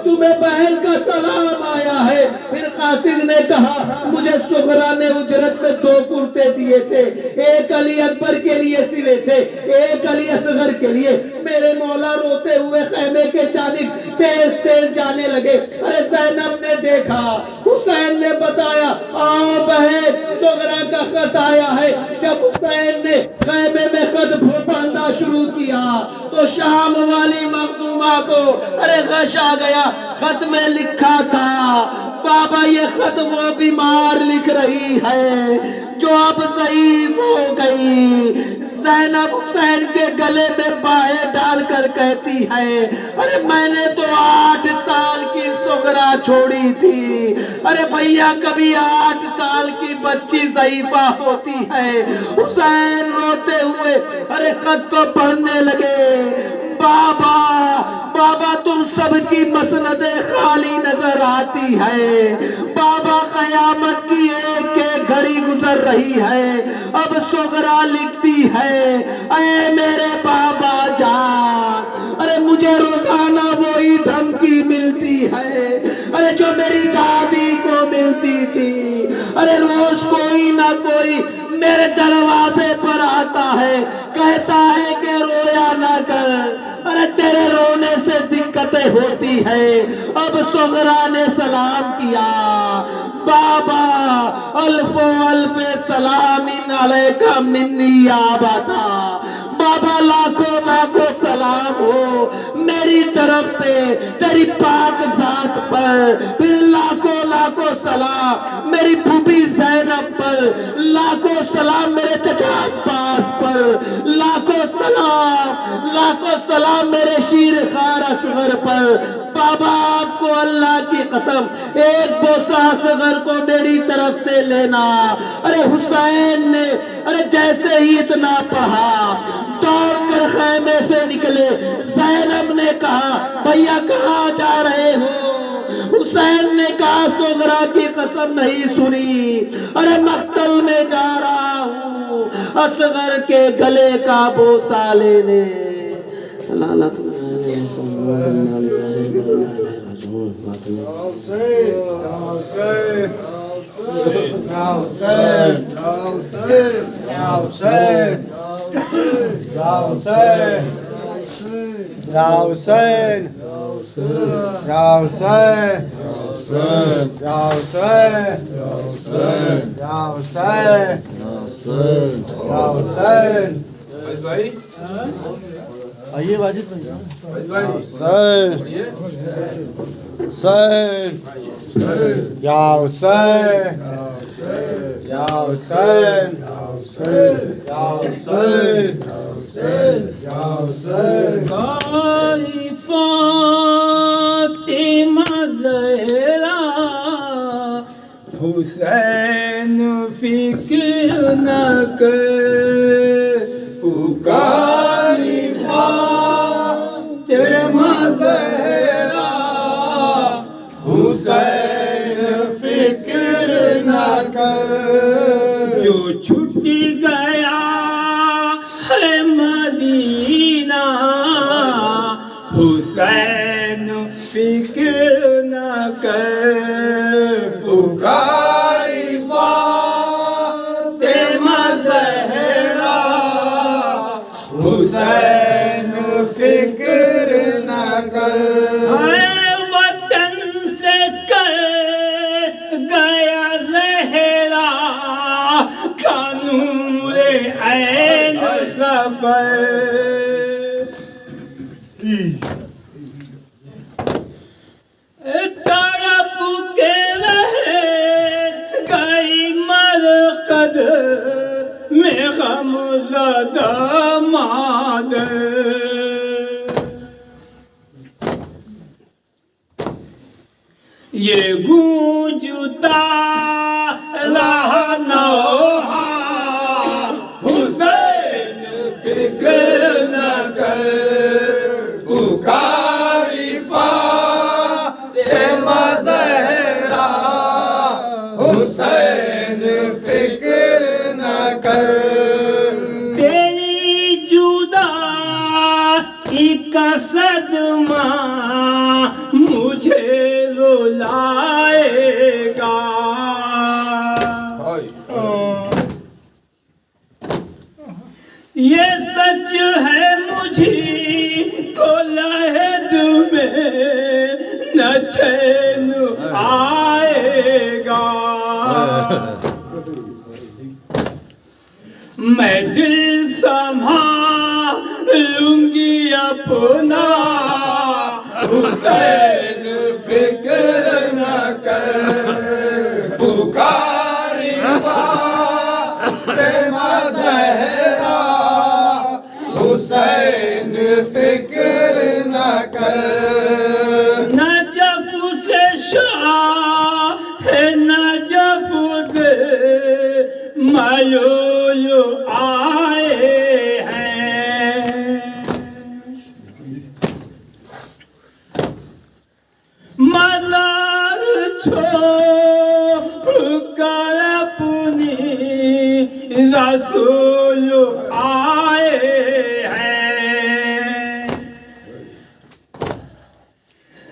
तुम्हें बहन का सलाम आया है। फिर कासिद ने कहा, मुझे सुगरा ने उजरत में 2 कुर्ते दिए थे, एक अली अकबर के लिए सिले थे, एक अली असगर के लिए। मेरे मौला रोते हुए खैमे के जानिब तेज जाने लगे। अरे ज़ैनब ने देखा, हुसैन ने बताया, आओ बहन, सुगरा का खत आया है। जब हुसैन ने खैमे में खत पढ़ना शुरू किया तो शाम वाली मखदूमा को अरे गश आ गया। खत में लिखा था, बाबा ये खत वो बीमार लिख रही है जो अब ज़ईफ हो गई। ज़ैनब हुसैन के गले में बाहें डालकर कहती है, अरे मैंने तो 8 साल की सुगरा छोड़ी थी। अरे भैया, कभी 8 साल की बच्ची ज़ईफा होती है। हुसैन रोते हुए अरे खत को पढ़ने लगे। बाबा तुम सबकी मसनदे खाली नजर आती है। बाबा, कयामत की एक घड़ी गुजर रही है। अब सुगरा लिखती है, ऐ मेरे बाबा जान, अरे मुझे रोजाना वही धमकी मिलती है, अरे जो मेरी दादी को मिलती थी। अरे रोज कोई ना कोई मेरे दरवाजे पर आता है, कहता है कि रोया ना कर, अरे तेरे रोने से दिक्कतें होती है। अब सुगरा ने सलाम किया, बाबा अल्फो अल्फ सलामिन अलैका मिन्नी या बाता। बाबा लाखों लाखों सलाम हो मेरी तरफ से तेरी पाक जात पर, फिर लाखों लाखों सलाम मेरी फूफी ज़ैनब पर, लाखों सलाम मेरे चचा अब्बास पर, लाखों सलाम मेरे शीर खार असगर पर। बाबा आपको अल्लाह की कसम एक बोसा असगर को मेरी तरफ से लेना। अरे हुसैन ने जैसे ही इतना पढ़ा दौड़ कर खैमे से निकले। ज़ैनब ने कहा भैया कहाँ जा रहे हो? हुसैन ने कहा सोगरा की कसम नहीं सुनी, अरे मक्तल में जा रहा हूँ असगर के गले का बोसा लेने। आइए वाजिद भाई। हुसैन या हुसैन या हुसैन या हुसैन या हुसैन। फातिमा ज़हरा हुसैन फिक्र न कर, पुकारी फातिमा ज़हरा हुसैन फिक्र न कर। जो छूट गया है मदीना हुसैन फिक्र न कर, पुकारी फातिमा ज़हरा हुसैन फिक्र न कर। वतन से कर गया ज़हरा का नूर ऐन सफर। तड़प के रहे गई मरकद में गमज़दा मादर। ये गूंजता रहा नौहा हुसैन फिक्र न कर, पुकारी फातिमा ज़हरा हुसैन फिक्र न कर। तेरी जुदाई का सदमा मुझे रुलाएगा। ये सच है मुझी को लहद में न चैन आएगा। मैं दिल संभालूंगी अपना हुसैन फिक्र न कर, पुकारी फातिमा ज़हरा हुसैन फिक्र न कर। नजफ से शाह नजफ दे मलूल आए हैं। मज़ार छोड़ कर अपनी रसूल आए हैं।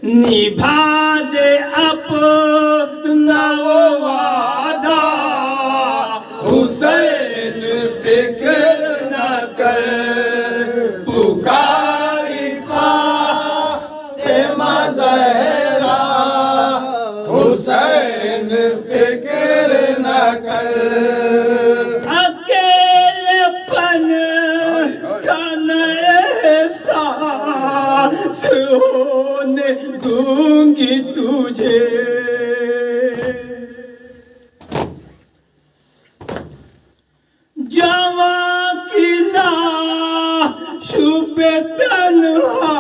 निभा दे अपना वो वादा हुसैन फिक्र न कर, पुकारी फातिमा ज़हरा हुसैन फिक्र न कर। अकेलेपन का दूंगी तुझे। जवां की लाश पे तन्हा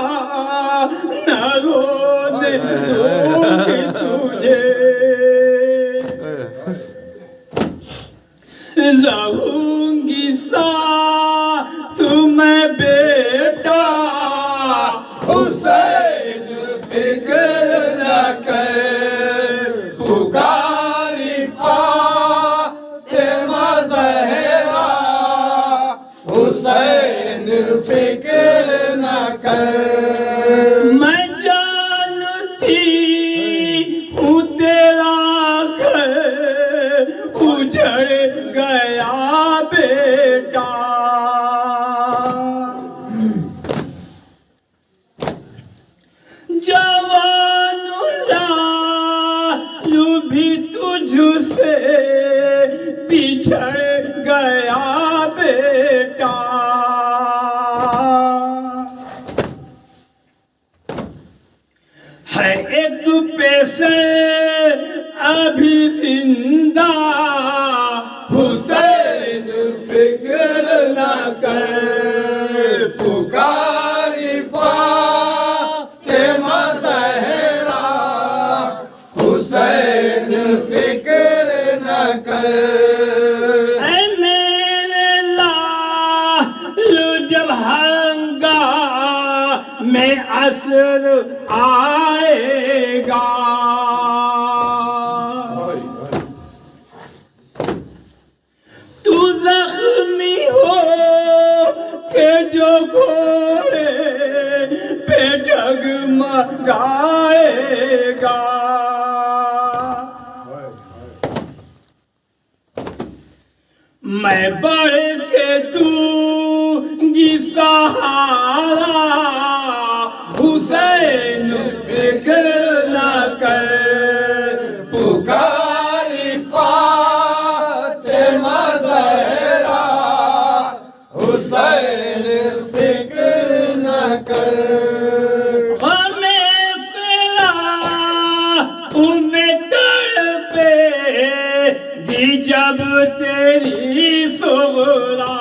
न रोने दूंगी तुझे। रहूंगी साथ में बेटा हुसैन फिक्र न कर। पुकारी फातिमा ज़हरा हुसैन फिक्र न कर। मैं जानती हूँ तेरा घर उजड़ गया बेटा। जवान लालू भी तुझसे बिछड़ गया बेटा। है एक पैसे अभी जिंदा हुसैन फिक्र न कर। पुकारी फातिमा ज़हरा हुसैन फिक्र न कर। ऐ मेरे लालू जब हंगामे असर आएगा तू जख्मी हो के जो घोड़े पे डगमगाएगा। मैं बढ़ के दूंगी सहारा हुसैन फिक्र न कर। पुकारी फातिमा ज़हरा हुसैन फिक्र न कर। हमें फिरा उम्में तड़पे दी जब तेरी सुगरा।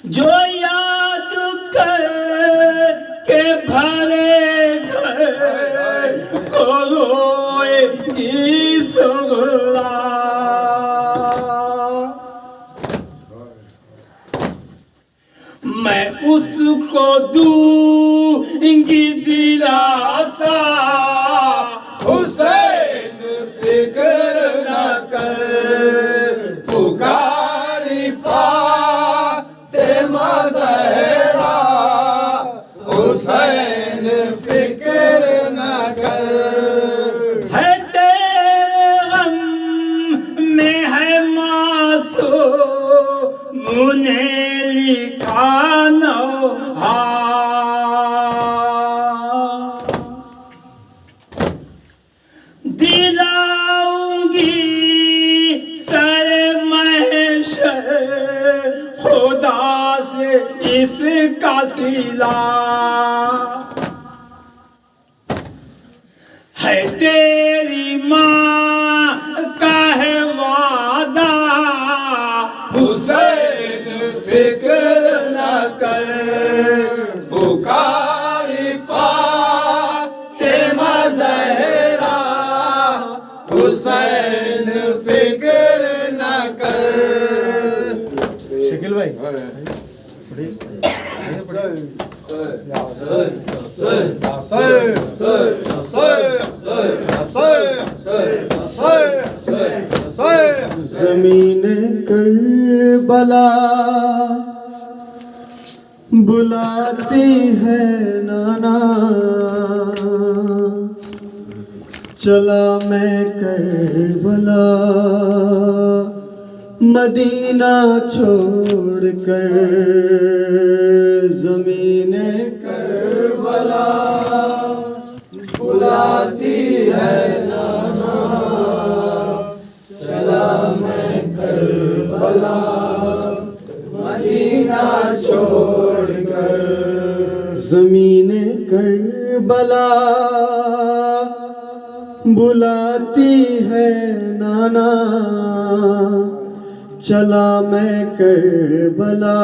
जो याद कर के भरे घर को रोएगी सुगरा। मैं उसको दूंगी दिलासा हुसैन फिक्र न कर। पुकारी फातिमा ज़हरा हुसैन फिक्र न कर। है तेरे गम में है मासूम ने लिखा नौहा। दिलाऊंगी सर महशर खुदा से इसका सिला। है तेरी माँ का है वादा हुसैन फिक्र न कर। पुकारी फातिमा ज़हरा हुसैन फिक्र न कर। शकील भाई ज़मीन करबला बुलाती है नाना। चला मैं करबला मदीना छोड़कर। ज़मीन करबला बुलाती है नाना। चला मैं करबला मदीना छोड़ ज़मीने करबला बुलाती है नाना, चला मैं करबला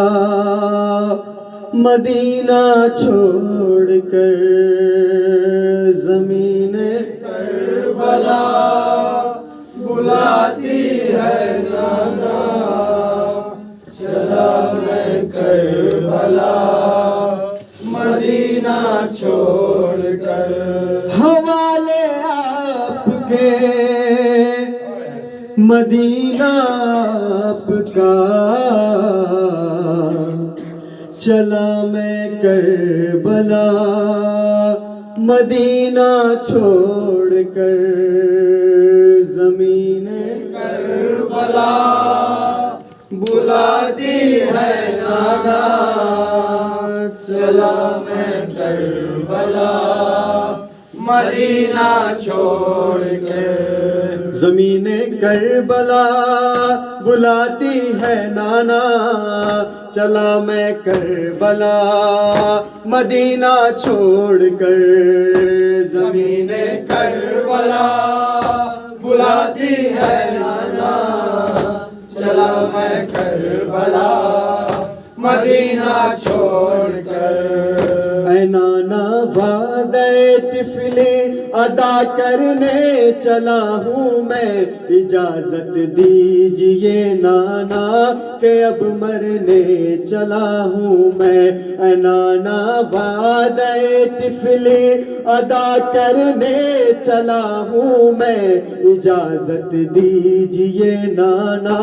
मदीना छोड़कर। ज़मीने करबला बुलाती है नाना, चला मैं करबला मदीना छोड़कर। हवाले आपके मदीना आपका, चला मैं करबला मदीना छोड़कर। ज़मीने करबला बुलाती है नाना, चला मैं करबला मदीना छोड़ के। ज़मीने करबला बुलाती है नाना, चला मैं करबला मदीना छोड़कर। ज़मीने करबला बुलाती है नाना, चला मैं करबला मदीना छोड़कर। ऐ नाना वादे तिफले अदा करने चला हूँ मैं, इजाज़त दीजिए नाना के अब मरने चला हूँ मैं। ऐ नाना वादे तिफले अदा करने चला हूँ मैं, इजाज़त दीजिए नाना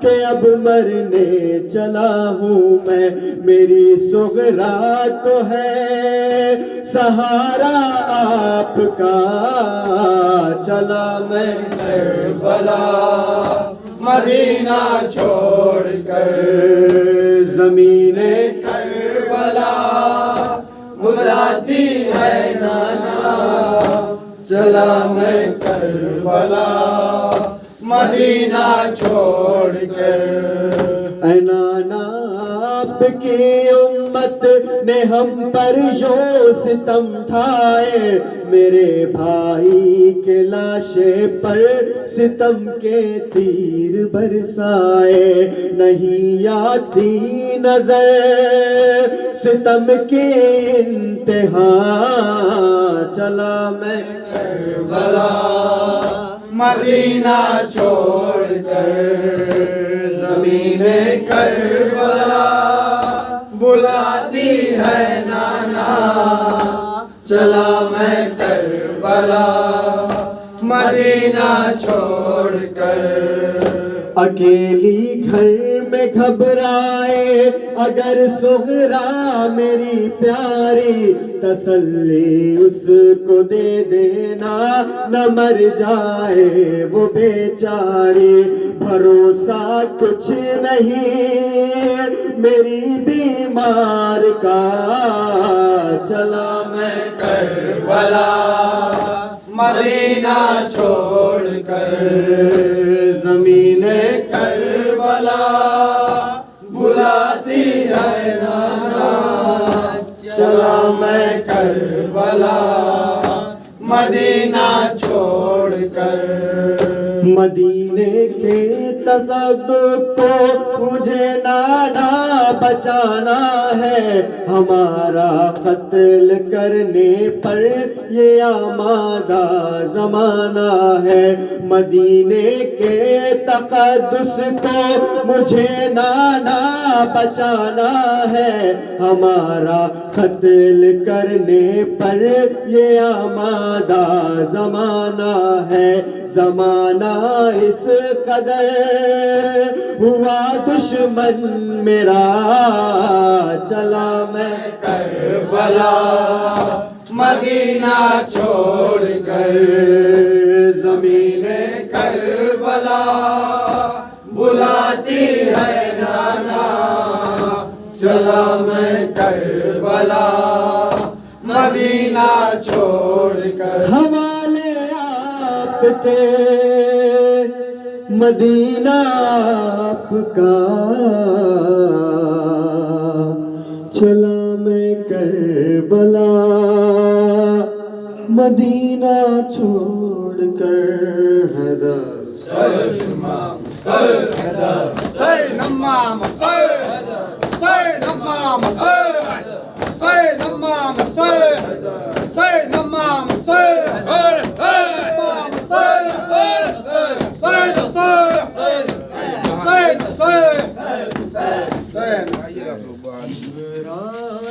के अब मरने चला हूँ मैं। मेरी सुगरा तो है सहारा आपका, चला मैं करबला मदीना छोड़कर। ज़मीने करबला बुलाती है नाना, चला मैं करबला मदीना छोड़कर। ऐ नाना आपकी उम्मत ने हम पर जो सितम ढाए, मेरे भाई के लाशे पर सितम के तीर बरसाए। नहीं आती नजर सितम की इंतहा, चला मैं करबला मदीना छोड़कर। ज़मीने करबला बुलाती है नाना, चला मैं करबला मदीना छोड़कर। अकेली घर में घबराए अगर सुगरा मेरी प्यारी, तसल्ली उसको दे देना न मर जाए वो बेचारी। भरोसा कुछ नहीं मेरी बीमार का, चला मैं करबला मदीना छोड़कर। ज़मीने करबला बुलाती है नाना, चला मैं करबला मदीना छोड़कर। मदीने के तसद्दुक़ को मुझे नाना बचाना है, हमारा कत्ल करने पर ये आमादा ज़माना है। मदीने के तक़द्दुस को मुझे नाना बचाना है, हमारा कत्ल करने पर ये आमादा ज़माना है। ज़माना इस कदर हुआ दुश्मन मेरा, चला मैं करबला मदीना छोड़कर। ज़मीने करबला बुलाती है नाना, चला मैं करबला मदीना छोड़कर। हवाले आपके मदीना आपका, चला मैं करबला मदीना छोड़कर हैदर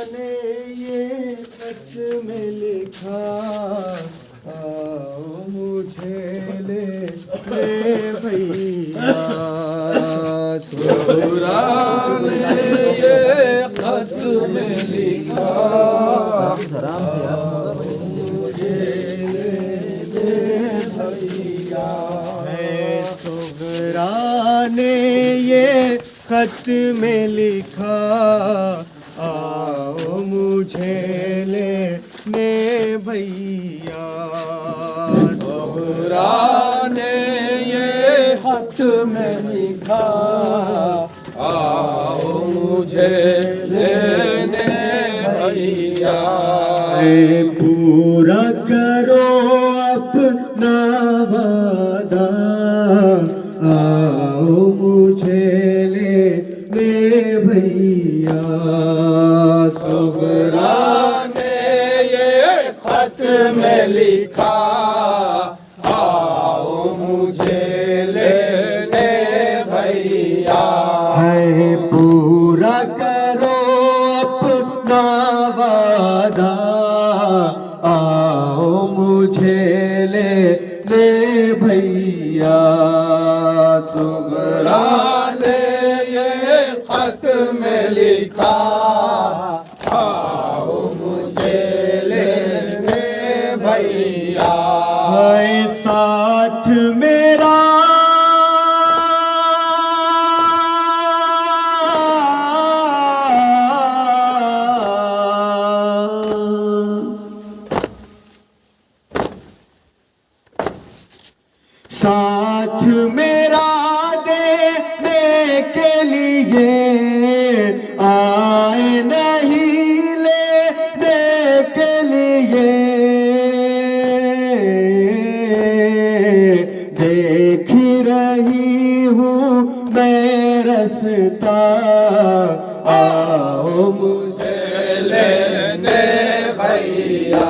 ने ये खत में लिखा आओ मुझे ले भैया सुगरा ने ये खत में लिखा आओ मुझे लेने भैया सुगरा ने ये खत में लिखा आओ मुझे लेने भैया पूरा करो अपना वादा आओ मुझे लेने भैया सुगरा ने ये खत में लिखा आओ मुझे लेने भैया है पूरा करो अपना वादा आओ मुझे लेने भैया सुगरा ने ये खत में लिखा आओ मुझे लेने भैया है साथ मेरा साथ मेरा देने के लिए आए नहीं लेने के लिए देख रही हूँ मैं रास्ता आओ मुझे लेने भैया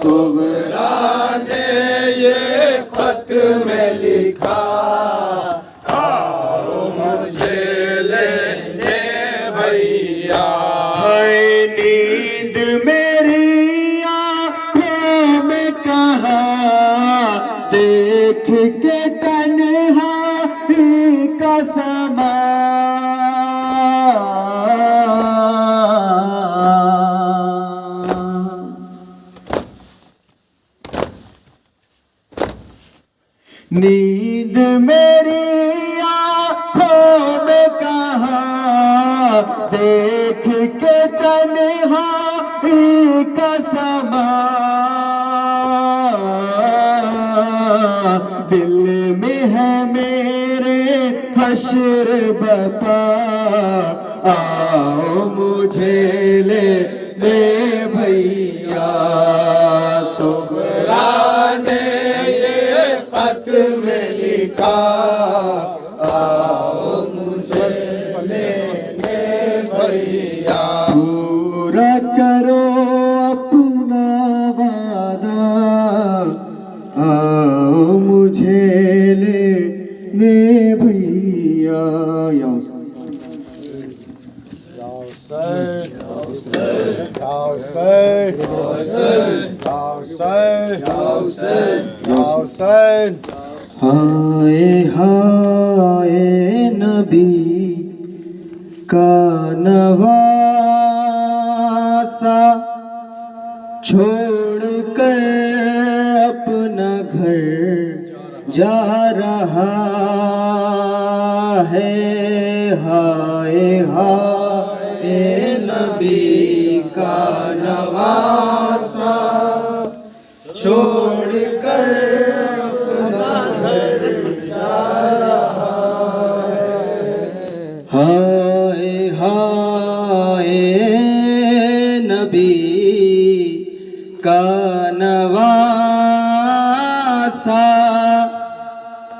सुगरा ने ये खत में लिखा आओ मुझे लेने भैया है नींद मेरी आँखों में कहाँ देख के तन्हाई का समा नींद मेरी आँखों में कहाँ देख के तन्हाई का समा दिल में है मेरे हश्र बपा आओ मुझे ले भैया सुगरा ने ये खत में लिखा आओ मुझे लेने भैया पूरा करो अपना वादा आओ मुझे लेने भैया हाय हाय नबी का नवासा छोड़ कर अपना घर जा रहा है हाय हाय नबी का नवासा छोड़ कर अपना घर जा रहा है हाय हाय नबी का नवासा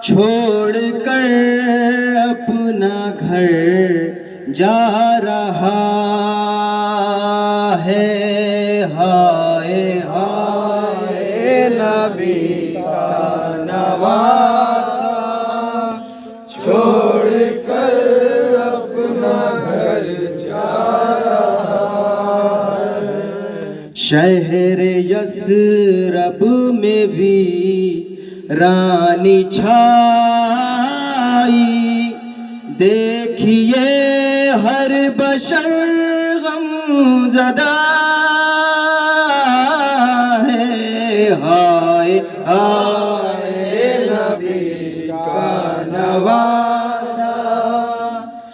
छोड़ कर अपना घर जा रहा है। हाय हाय नबी का नवासा छोड़ कर अपना घर जा रहा है। शहर यसरब में भी रानी छाई, देखिए हर बशर गमज़दा है। हाय हाय नबी का नवासा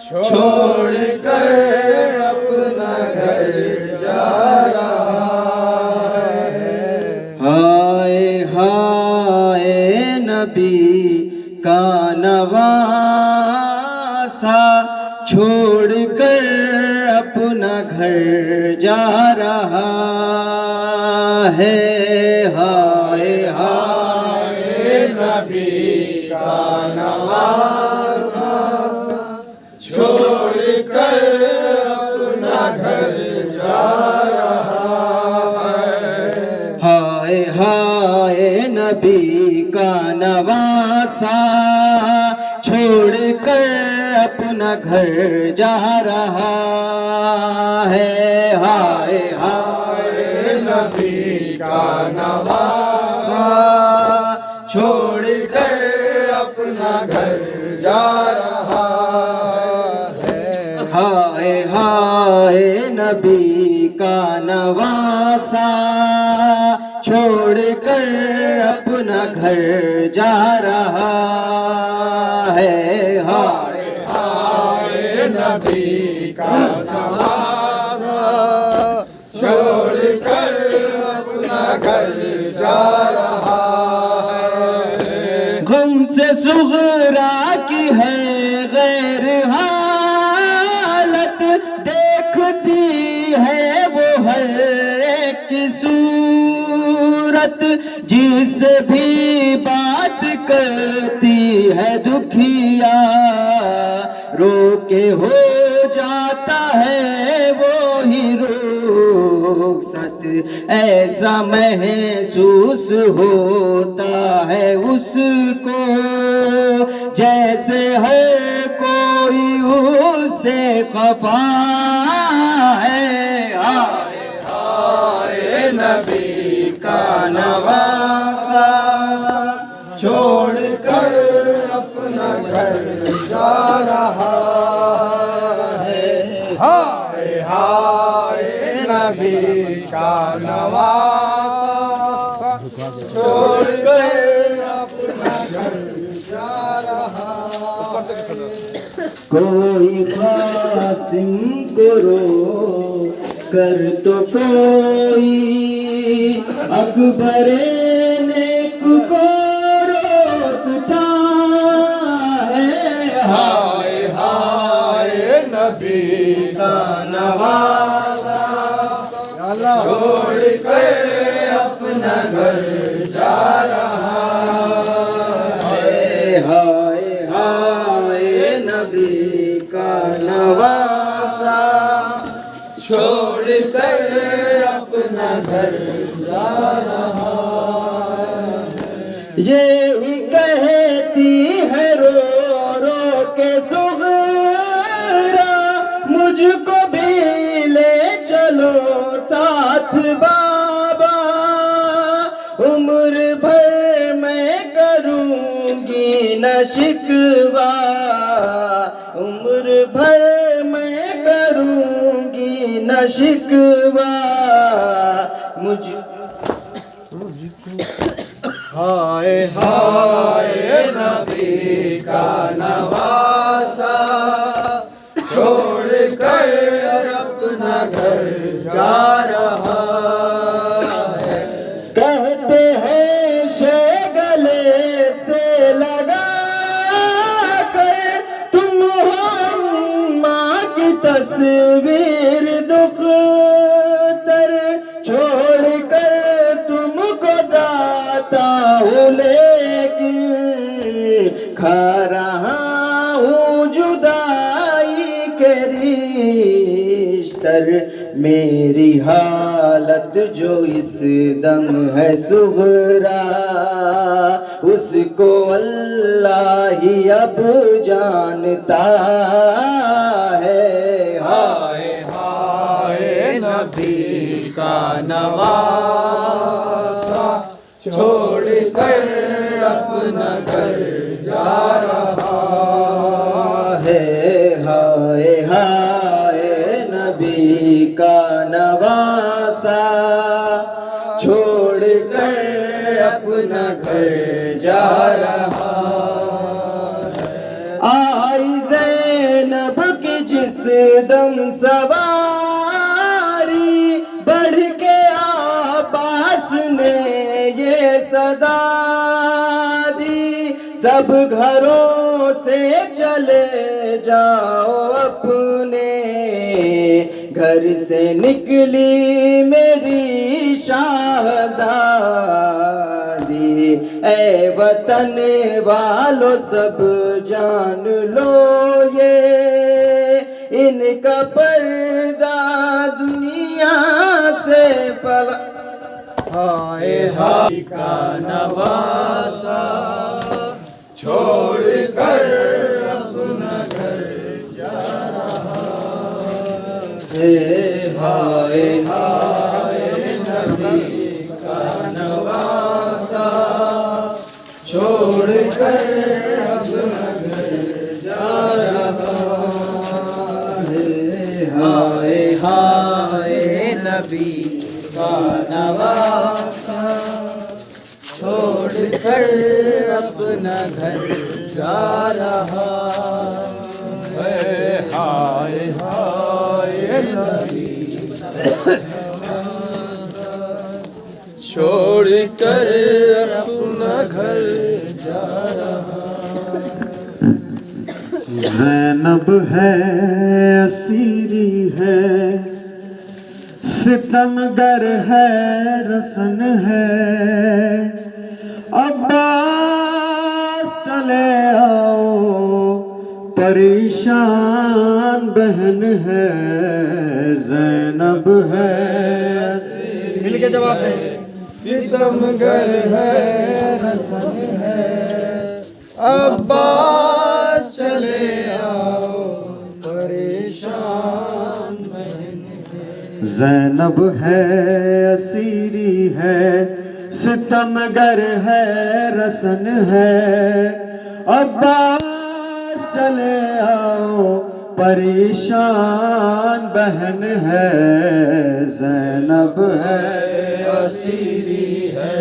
छोड़ कर अपना घर जा रहा है। हाय हाय नबी का नवासा छोड़ कर अपना घर जा रहा है। हाय हाय नबी का नवासा छोड़ कर अपना घर जा रहा है। हाय हाय नबी का नवासा छोड़ कर अपना घर जा रहा है। हाय हाय नबी का नवासा छोड़ कर अपना घर जा रहा है। हाय हाय नबी का नवासा छोड़ कर अपना घर जा रहा है। हाय हाय नबी का नवासा छोड़ कर अपना घर जा रहा है। गम से सुगरा की है गैर हालत, देखती है वो हर एक की सूरत, जिससे भी बात करती है दुखिया रोके हो जाता है वो ही रुखसत। ऐसा महसूस होता है उसको जैसे हर कोई उससे खफा है। हाय हाय नबी का नवासा छोड़ कर अपना घर जा रहा है। हाय हाय नबी का नवासा छोड़ कर अपना घर जा रहा है। कोई कासिम को रो कर तो कोई अकबरे नेक को रोकता है। हाय हाय नबी का नवासा छोड़ कर अपना घर जा रहा है। हाय हाय नबी का नवासा छोड़ कर अपना घर जा रहा है। ये ही कहती है रो रो के सुगरा, मुझको भी ले चलो साथ बाबा, उम्र भर मैं करूंगी न शिकवा, उम्र भर मैं करूंगी न शिकवा मुझ। हाय हाय नबी का नवासा छोड़ कर अपना घर जा रहा है। कहते हैं शे गले से लगा कर तुम हो माँ की तस्वीर दुख तर छोड़ छोड़कर तुमको दाता हूँ, लेकिन खा रहा हूँ जुदाई के रिश्तर। मेरी हालत जो इस दम है सुगरा, उसको अल्लाह ही अब जानता है। हाय हाय नबी का नवासा, छोड़ कर अपना घर जा रहा है। हाय हाय नबी का नवासा, छोड़ कर अपना घर जा रहा है। आई ज़ैनब की जिस दम सवारी, बढ़ के आबास ने ये सदा दी, सब घरों से चले जाओ अपने, घर से निकली मेरी शाहज़ादी। ऐ वतन वालों सब जान लो ये, इनका पर्दा दुनिया से पला। हाय हाय का नवासा, छोड़ कर अपना घर जा रहा है। हाय हाय नबी का नवासा, छोड़ कर अपना घर जा रहा है। हाय हाय नबी का नवासा, छोड़ कर अपना घर जा रहा है। हाय हाय नबी छोड़ कर अपना घर जा रहा। ज़ैनब है असीरी है, सितमगर है रसन है। अब्बास चले आओ, परेशान बहन है। ज़ैनब है मिल के जवाब दें। सितमगर है रसन है, अब्बास चले आओ, परेशान बहन है। ज़ैनब है असीरी है, सितमगर है रसन है। अब्बास चले आओ, परेशान बहन है। ज़ैनब है असीरी है,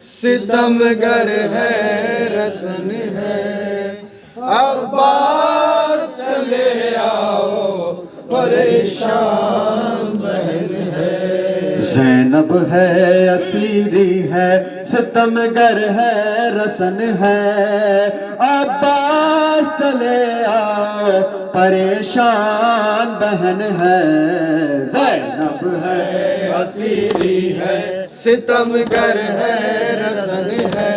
सितमगर है रसन है। अब्बास चले आओ, परेशान बहन है। ज़ैनब है असीरी है, सितमगर है रसन है। अब्बास चले आओ, परेशान बहन है। ज़ैनब है असीरी है, सितमगर है रसन है।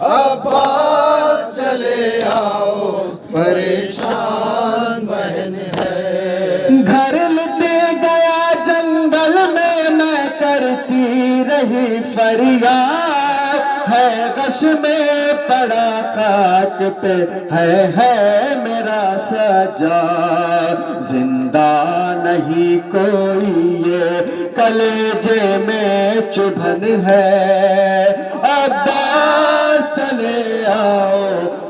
अब्बास चले आओ, परेशान बहन है। घर लुटे गया जंगल में, मैं करती रही फरियाद। है गश में पड़ा खाक पे, है मेरा सजाद। जिंदा नहीं कोई ये कलेजे में चुभन है। अब्बास चले आओ,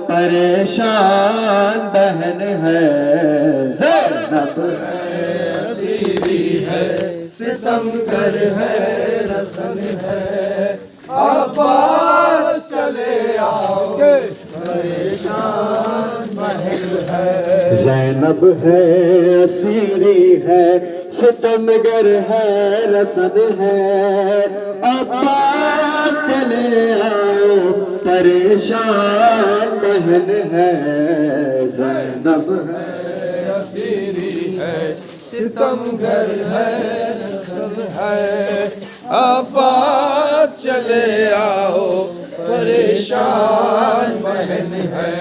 परेशान बहन है। ज़ैनब है असीरी है, सितमगर है रसन है। अब्बास चले आओ, परेशान बहन है। ज़ैनब है असीरी है, सितमगर है रसन है। अब्बास चले आओ, परेशान बहन है। ज़ैनब है असीरी है, सितमगर है रसन है। अब्बास चले आओ परेशान बहन है।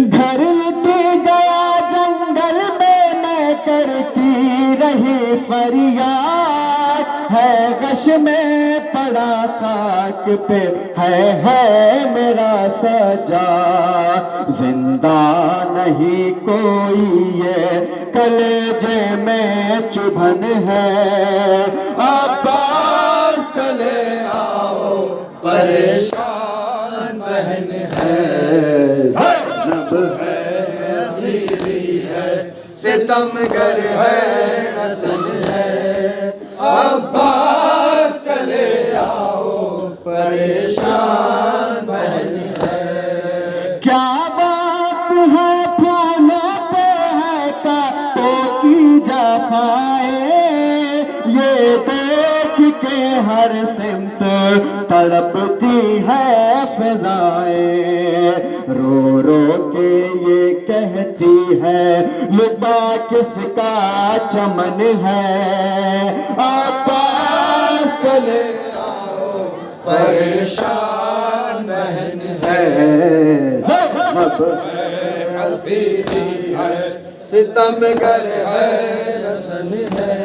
घर लुट गया जंगल में मैं करती रही फरियाद, है गश में पड़ा खाक पे है मेरा सजा। जिंदा नहीं कोई ये कलेजे में चुभन है। अब्बास चले आओ परेशान बहन है। ज़ैनब है असीरी है सितमगर है रसन है। अब्बास चले आओ परेशान बहन है। क्या बात है फूलों पे है कांटों की जफाएं, ये देख के हर सिमत तड़पती है फिजाएं। रो रो के ये कहती है लुबा किसका चमन है। अब्बास चले आओ परेशान बहन है। ज़ैनब है असीरी है सितमगर है रसन है।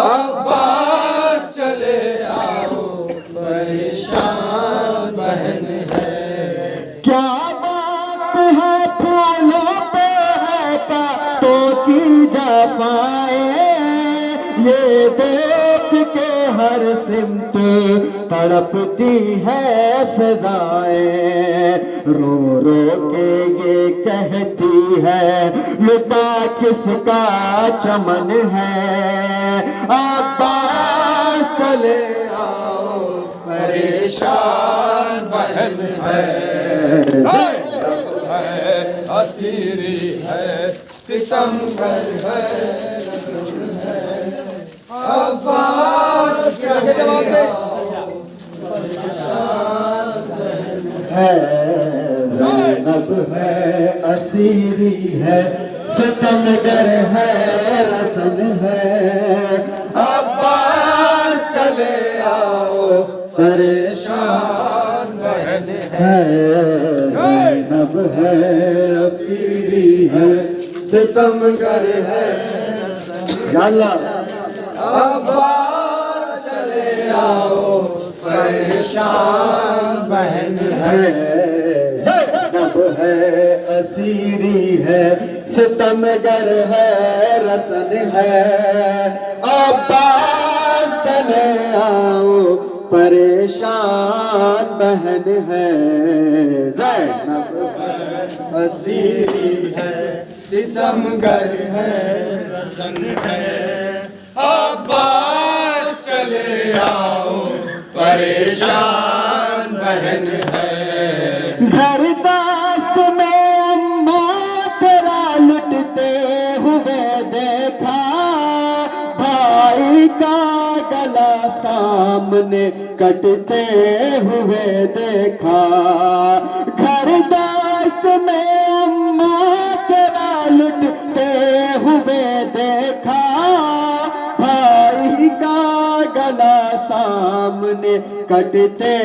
अब्बास चले आओ परेशान बहन है। क्या बात है फूलों पे है कांटों की जफाएं, ये देख के हर सिमत तड़पती है फिजाएं। रो रो के ये कहती है लुटा किसका चमन है। अब्बास चले आओ परेशान बहन है। असीरी है सितमगर है अब्बास जवाब दे ज़ैनब है असीरी है सितमगर है रसन है। अब्बास चले आओ परेशान बहन है। ज़ैनब है असीरी है सितमगर है या अल्लाह। अब्बास चले आओ परेशान बहन है। ज़ैनब है असीरी है सितमगर है रसन है। अब्बास चले आओ परेशान बहन है। ज़ैनब है असीरी है सितमगर है रसन है। अब्बास चले आओ परेशान बहन है। घर दास्त में अम्मा तेरा लुटते हुए देखा, भाई का गला सामने कटते हुए देखा। घर दास्त में अम्मा तेरा लुटते हुए देखा, भाई का गला सामने कटते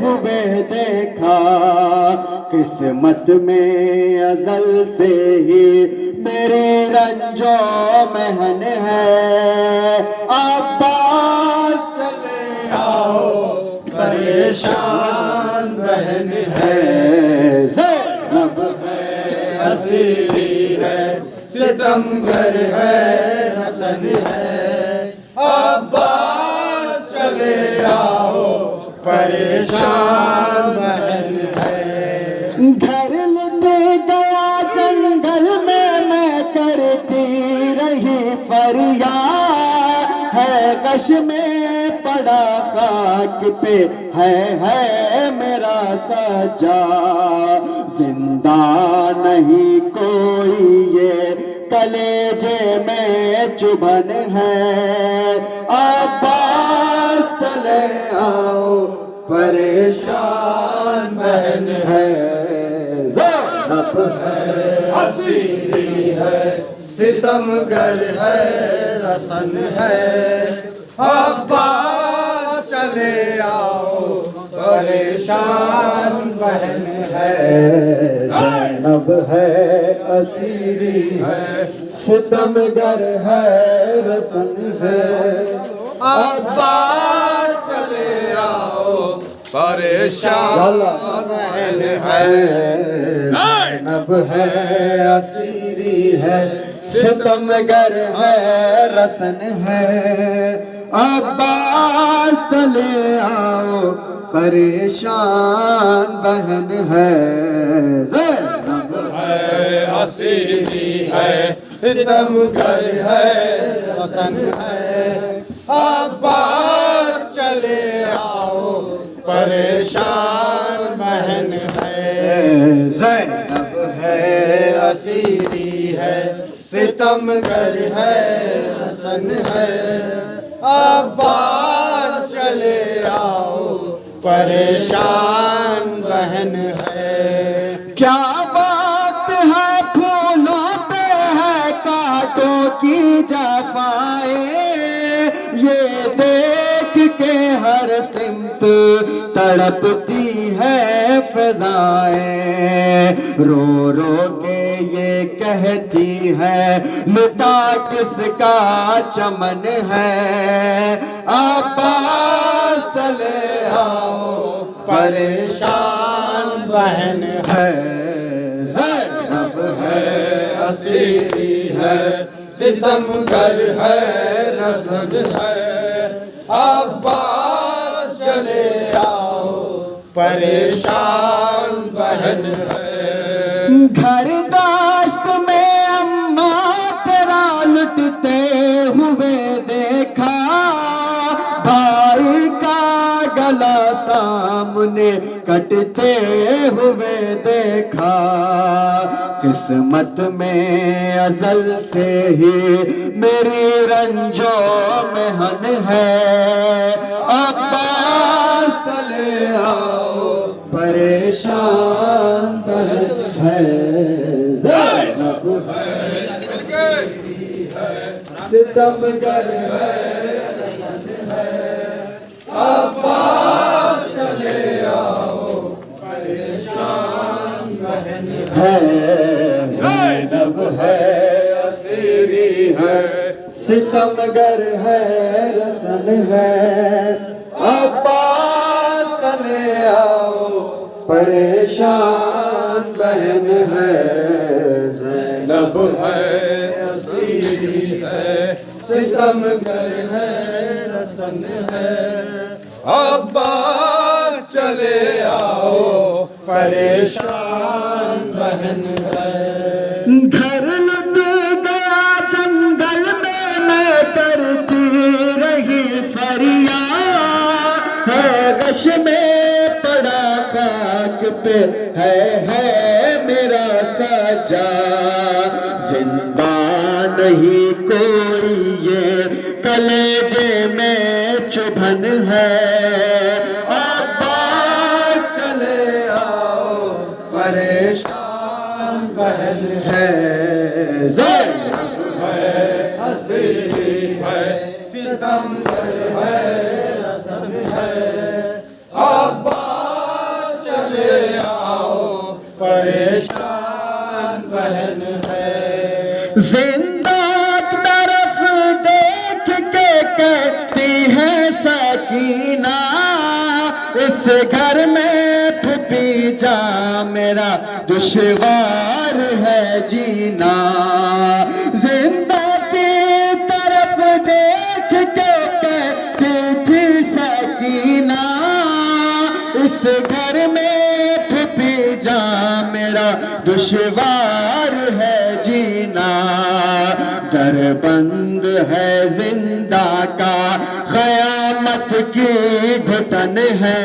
हुए देखा। किस्मत में अज़ल से ही मेरे रंजो महन है। अब्बास चले आओ परेशान बहन है। ज़ैनब है असीरी है सितमगर है रसन है। अब्बास चले आओ परेशान बहन है। घर लुट गया जंगल में मैं करती रही फरियाद, है कश में पड़ा खाक पे है मेरा सजा। जिंदा नहीं कोई ये कलेजे में चुभन है। अब्बास चले आओ परेशान बहन है। ज़ैनब है असीरी है, सितमगर है, रसन है। अब्बास चले आओ, परेशान बहन है। ज़ैनब है, असीरी है, सितमगर है, रसन है। अब्बास चले आओ, परेशान बहन है। ज़ैनब है, असीरी है, सितमगर है, रसन है। अब्बास चले आओ, परेशान बहन है। ज़ैनब है असीरी है, सितमगर है, रसन है। अब्बास चले आओ, परेशान बहन है। ज़ैनब है असीरी है, सितमगर है, रसन है। अब्बास चले आओ, परेशान बहन है। क्या बात है, फूलों पे है कांटों की जफाएं। ये देख के हर सिमत तड़पती है फिजाएं। रो रो के ये कहती है, लुटा किसका चमन है। अब्बास चले आओ, परेशान बहन है। ज़ैनब है असीरी है, सितमगर है, रसन है। अब्बास चले आओ, परेशान बहन है। घर दाश्त में अम्मा तेरा लुटते हुए देखा। भाई का गला सामने कटते हुए देखा। किस्मत में अज़ल से ही मेरी रंजो मेहन है। अब्बास चले आओ, परेशान बहन है। ज़ैनब है, सितमगर है, रसन है। अब्बास चले आओ, परेशान बहन है। ज़ैनब है, असीरी है, सितमगर है, रसन है। अब्बास चले आओ, परेशान बहन है। ज़ैनब है असीरी है, सितमगर है, रसन है। अब्बास चले आओ, परेशान बहन है। घर लुट गया जंगल में, मैं करती रही फरियाद। है गश में पड़ा खाक पे, है मेरा साजा। जिंदा नहीं कोई ये कलेजे में चुभन है। अब्बास चले आओ, परेशान बहन है। ज़ैनब है असीरी है, सितमगर है, रसन है। अब्बास चले आओ, परेशान बहन है। जिंदा तरफ देख के कहती है सकीना, इस घर में फूफी जा मेरा दुश्वार है जीना। जिंदा की तरफ देख के कहती थी सकीना, इस घर में फूफी जा मेरा दुश्वार है जीना। दर बंद है जिंदा का, क़यामत की घुटन है।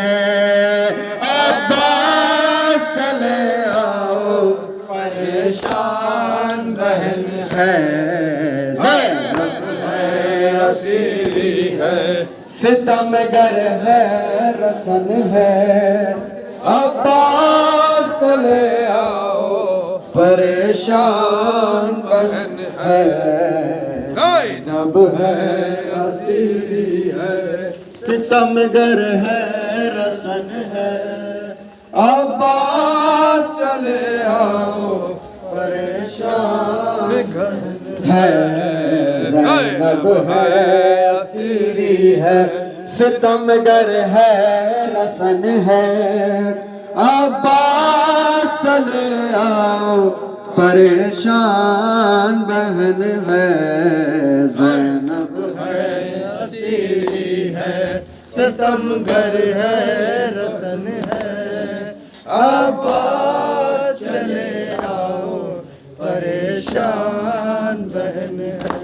अब्बास चले आओ, परेशान बहन है। ज़ैनब है असीरी है, सितमगर है, रसन है। अब्बास चले आओ, परेशान बहन है, ज़ैनब है असीरी है, सितमगर है रसन है, अब्बास चले आओ परेशान है, ज़ैनब है असीरी है, सितमगर है रसन है, अब्बास चले आओ परेशान बहन है, ज़ैनब है असीरी है, सितमगर है रसन है, अब्बास चले आओ परेशान बहन है।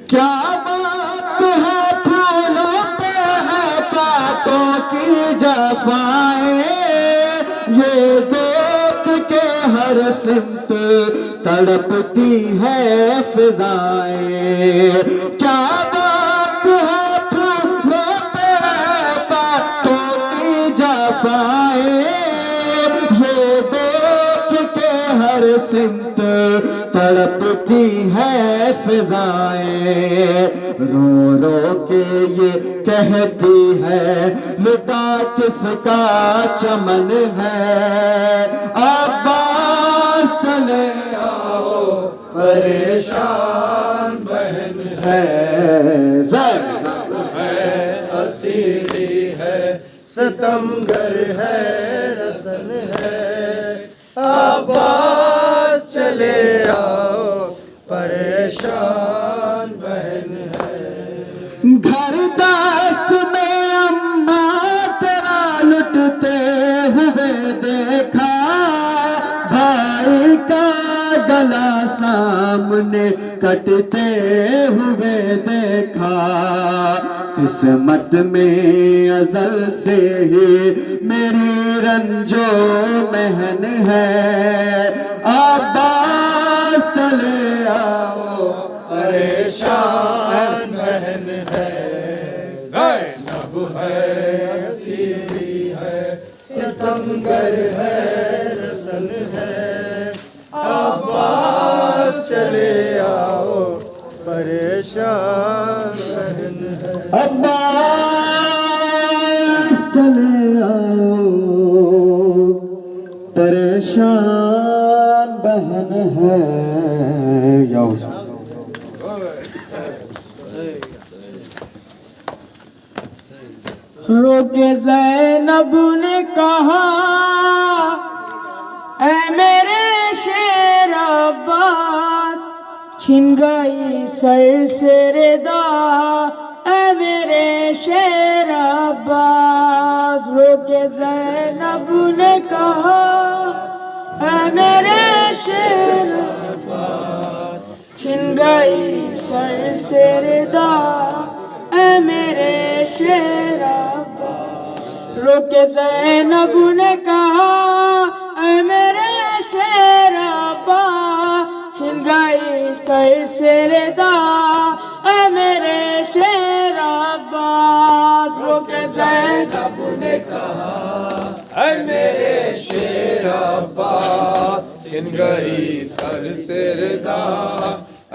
क्या बात है फूलों पे है कांटों की जफाएं, ये देख के हर सिमत तड़पती है फिजाएं। क्या बात है फूलों पे है कांटों की जफाएं, ये देख के हर सिमत तड़पती है फिजाएं। रो रो के ये कहती है लुटा किसका चमन है, अब्बास चले आओ परेशान बहन है, ज़ैनब है असीरी है, सितमगर है रसन है, अब्बास चले आओ परेशान बहन है। घर दस्त में अम्मा तेरा लुटते हुए देखा, भाई का गला सामने कटते हुए देखा, किस्मत में अज़ल से ही मेरी रंजो महन है, अब्बास चले आओ परेशान बहन है, ज़ैनब है असीरी है, सितमगर है रसन है, अब्बास चले आओ परेशान बहन है, अब्बास चले आओ परेशान बहन है। या हुसैन रोके ज़ैनब ने कहा, ऐ मेरे शेर अब्बास, छिन गई सर से रिदा, ऐ मेरे शेर अब्बास। रोके ज़ैनब ने कहा, ऐ मेरे शेर अब्बास, छिन गई सर से रिदा, ऐ मेरे शेर अब्बास। रोके ज़ैनब ने कहा, ऐ मेरे शेर अब्बास, छिन गई सर से रिदा, ऐ मेरे शेर अब्बास। रोके ज़ैनब ने कहा, ऐ मेरे शेर अब्बास, छिन गई सर से रिदा,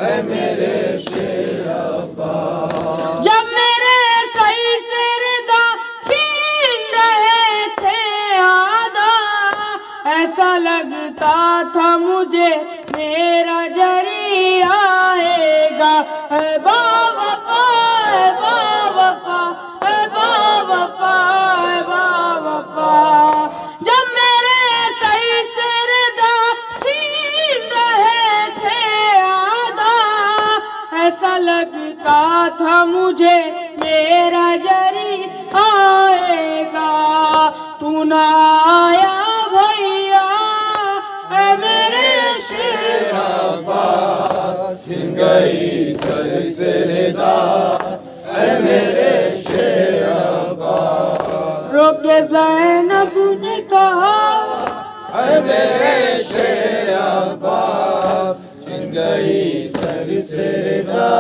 ऐ मेरे शेर अब्बास। जब मेरे सही से रिदा छीन रहे थे आधा, ऐसा लगता था मुझे मेरा जरी आएगा, ऐ बावफा, ऐ बावफा, ऐ बावफा, ऐ बावफा। जब मेरे सही से रिदा छीन रहे थे आधा, ऐसा लगता था मुझे मेरा जरी आएगा, तू न आया भैया, ऐ मेरे शेर अब्बास, छिन गई सर से रिदा, ऐ मेरे शेर अब्बास। रोके ज़ैनब ने कहा, ऐ मेरे शेर अब्बास, छिन गई सर से रिदा,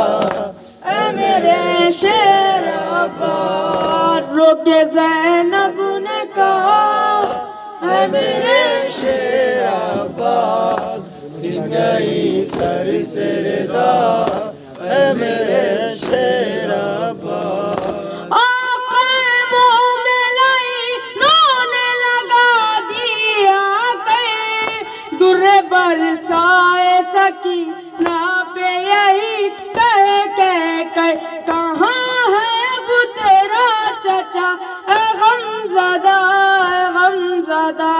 ऐ मेरे शेर अब्बास। रोके ज़ैनब ने कहा, ऐ मेरे शेर अब्बास, छिन गई सर से रिदा है मेरे शेर अब्बास। आका मुंह में लाई नोने लगा दिया कहीं दुर्रे बरसाए सकीना पे यही कह कहाँ है अब तेरा चचा ए गमज़दा ए गमज़दा।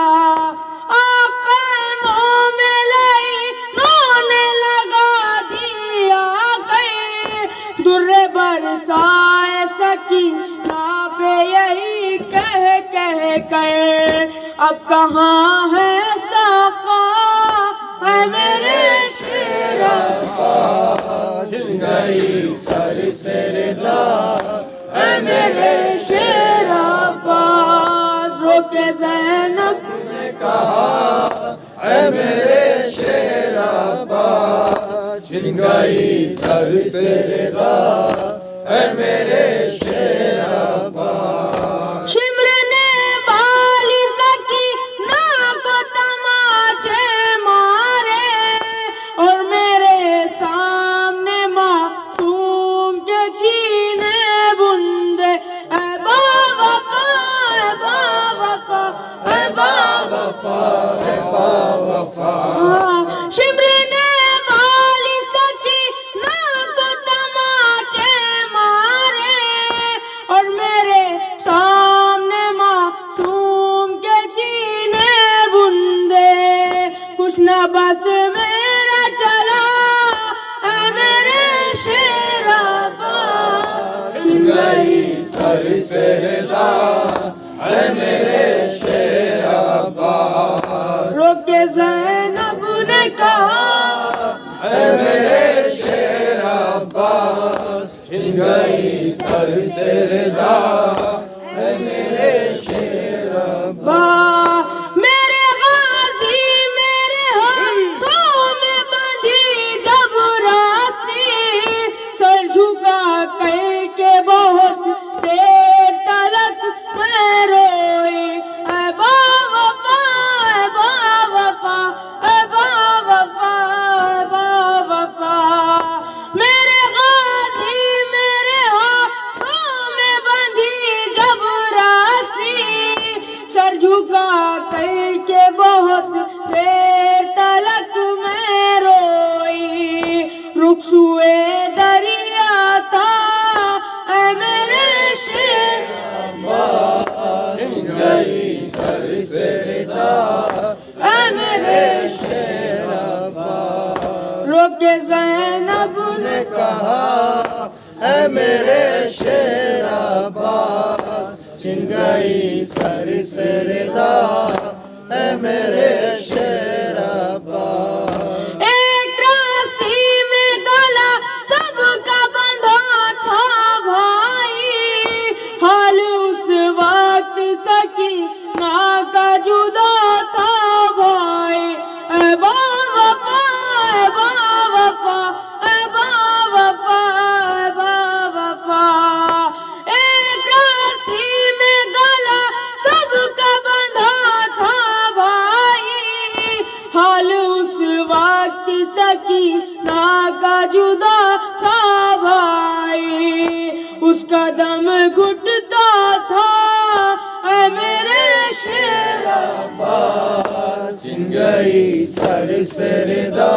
आका मुंह में लाई नोने लगा दिया कहीं दुर्रे बरसाए सकीना पे यही कह अब कहाँ है साका है मेरे शेर अब्बास। छिन गई सर से रिदा है मेरे शेर अब्बास। रोके ज़ैनब ने कहा है मेरे शेर अब्बास। छिन गई सर से रिदा है मेरे शेर अब्बास। शिमरने वाली सकीना को तमाचे मारे और मेरे सामने मासूम के छीने बुंदे ऐ बावफा ऐ बावफा ऐ बावफा है बावफा। शिमरने वाली सकीना को तमाचे मारे और मेरे सामने मासूम के छीने बुंदे कुछ न बस मेरा चला ऐ मेरे शेर अब्बास। छिन गई सर से रिदा है मेरे शेर अब्बास। रोके ज़ैनब ने कहा है मेरे शेर अब्बास। छिन गई सर से रिदा है मेरे शेर अब्बास। मेरे गाजी मेरे हाथों में बंधी जब राशि सर झुका कह के बहुत देर तलक मैं रोई ऐ बावफा ऐ बावफा ऐ बावफा ऐ बावफा। मेरे गाजी मेरे हाथों में बंधी जब राशि सर झुका कह के बहुत देर तलक मैं रोई। रुखसुए दरिया था ऐ मेरे शेर अब्बास। छिन गई सर से रिदा ऐ मेरे शेर अब्बास। रोके ज़ैनब ने कहा है मेरे शेर अब्बास। छिन गई सर से रिदा है मेरे शेर अब्बास। एक राशि में गला सबका बंधा था भाई हाल उस वक्त सकीना का जुदा था भाई ऐ बावफा ऐ बावफा ऐ बावफा ऐ बावफा। एक राशि में गला सबका बंधा था भाई हाल उस वक्त सकीना का जुदा था भाई उसका दम घुटता था ऐ मेरे शेर अब्बास। छिन गई सर से रिदा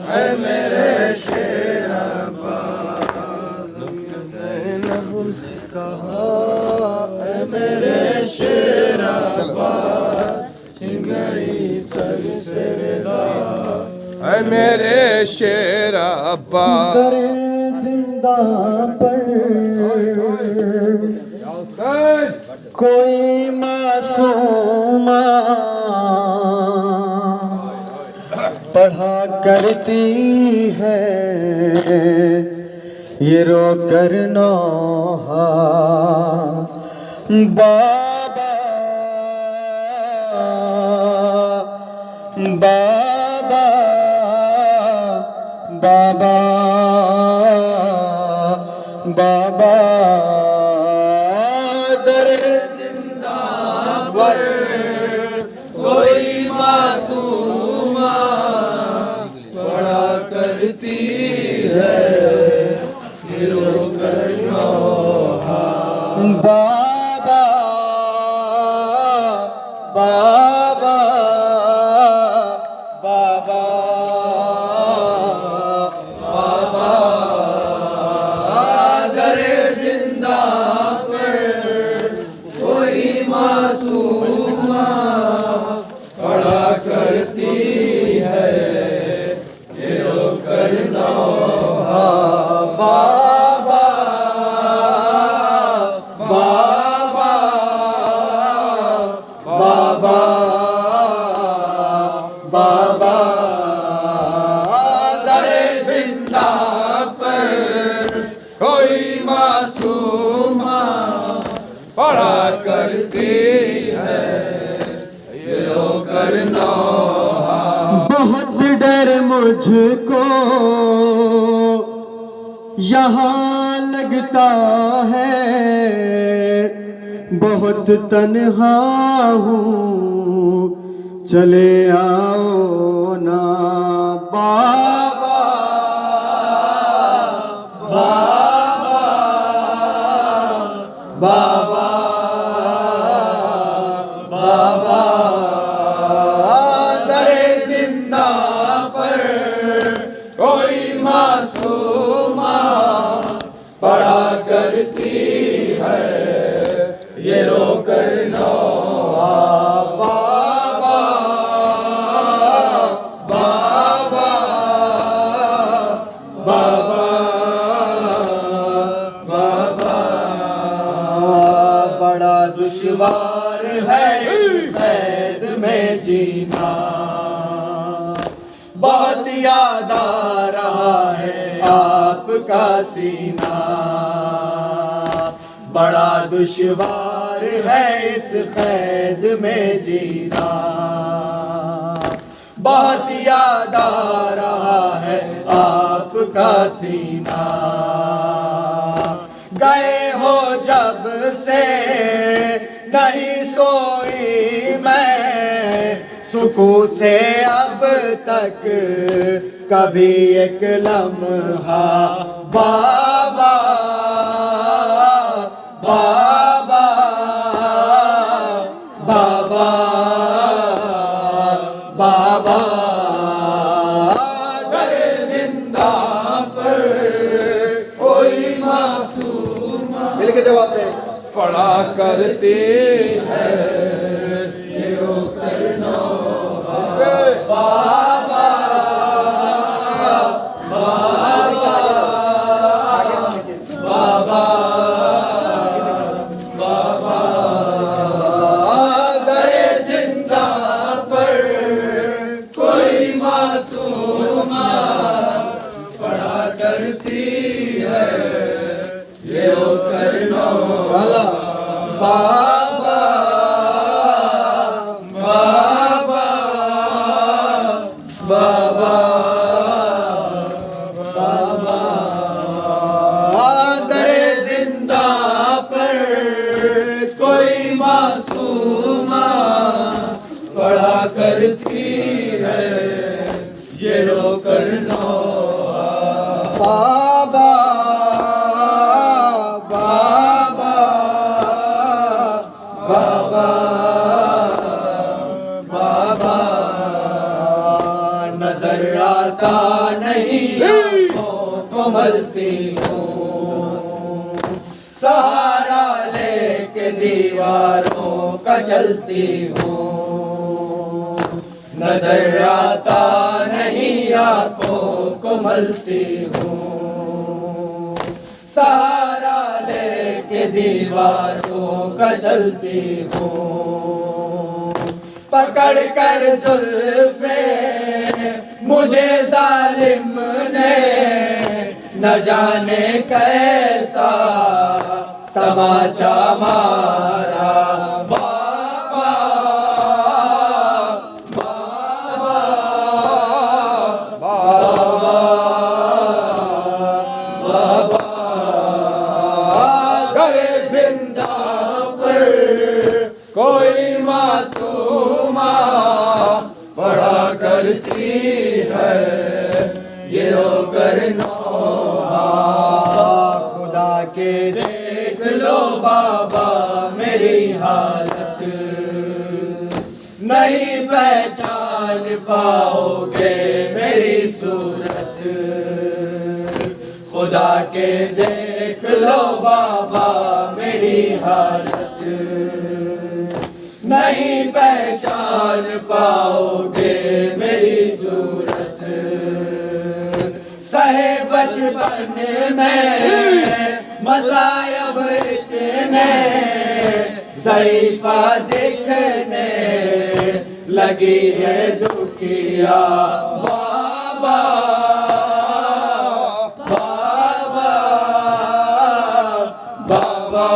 है मेरे शेर अब्बास। कहा है मेरे शेर अब्बास। छिन गई सर से रिदा है मेरे शेर अब्बास। जिंदा पर कोई मासूमा पढ़ा करती है ये रो कर नौहा बाबा बाबा बाबा बाबा दरे पर कोई मासूमा बाबा बाबा बाबा दरे जिंदा पर कोई मासूमा खड़ा करती है ये रो करना बाबा बाबा बाबा बाबा दरे जिंदा पर कोई मासूमा पड़ा करती है ये रो करना बहुत डर मुझको यहाँ लगता है बहुत तन्हा हूँ चले आओ ना बाबा बाबा बाबा बाबा दरे जिंदा पर कोई मासूमा पड़ा करती है ये रो करना बाबा बाबा बाबा बाबा बड़ा दुश्वार है इस कैद में जीना बहुत याद आ रहा है आपका सीना बड़ा दुश्वार है इस कैद में जीना बहुत याद आ रहा है आपका सीना गए हो जब से नहीं सोई मैं सुकून से अब तक कभी एक लम्हा बाबा बाबा बाबा बाबा दरे जिंदा पर कोई मासूमा मिलके जवाब दे पड़ा करते हैं ये रो करना बाबा बाबा बाबा बाबा दरे जिंदा पर कोई मासूमा पड़ा करती है ये रो करना बाबा बाबा बाबा बाबा दरे जिंदा पर कोई मासूमा पड़ा करती है ये रो करना बाबा बाबा बाबा बाबा नजर आता नहीं तो मलती हूँ सहारा लेके दीवारों का चलती हूँ नजर आता नहीं आंखों को मलती हूँ सहारा लेके दीवारों का चलती हूँ पकड़ कर जुल्फे मुझे जालिम ने न जाने कैसा तमाचा मारा बाबा बाबा बाबा बाबा गए जिंदा पर कोई मासूमा पड़ा करती है ये रो करना खुदा के देख लो बाबा मेरी हालत नहीं पहचान पाओगे मेरी सूरत, खुदा के देख लो बाबा मेरी हालत, नहीं पहचान पाओगे मेरी सूरत। सहे बचपन में मसायब इतने, ज़ईफ़ा दिखने लगी है दुखिया बाबा, बाबा, बाबा,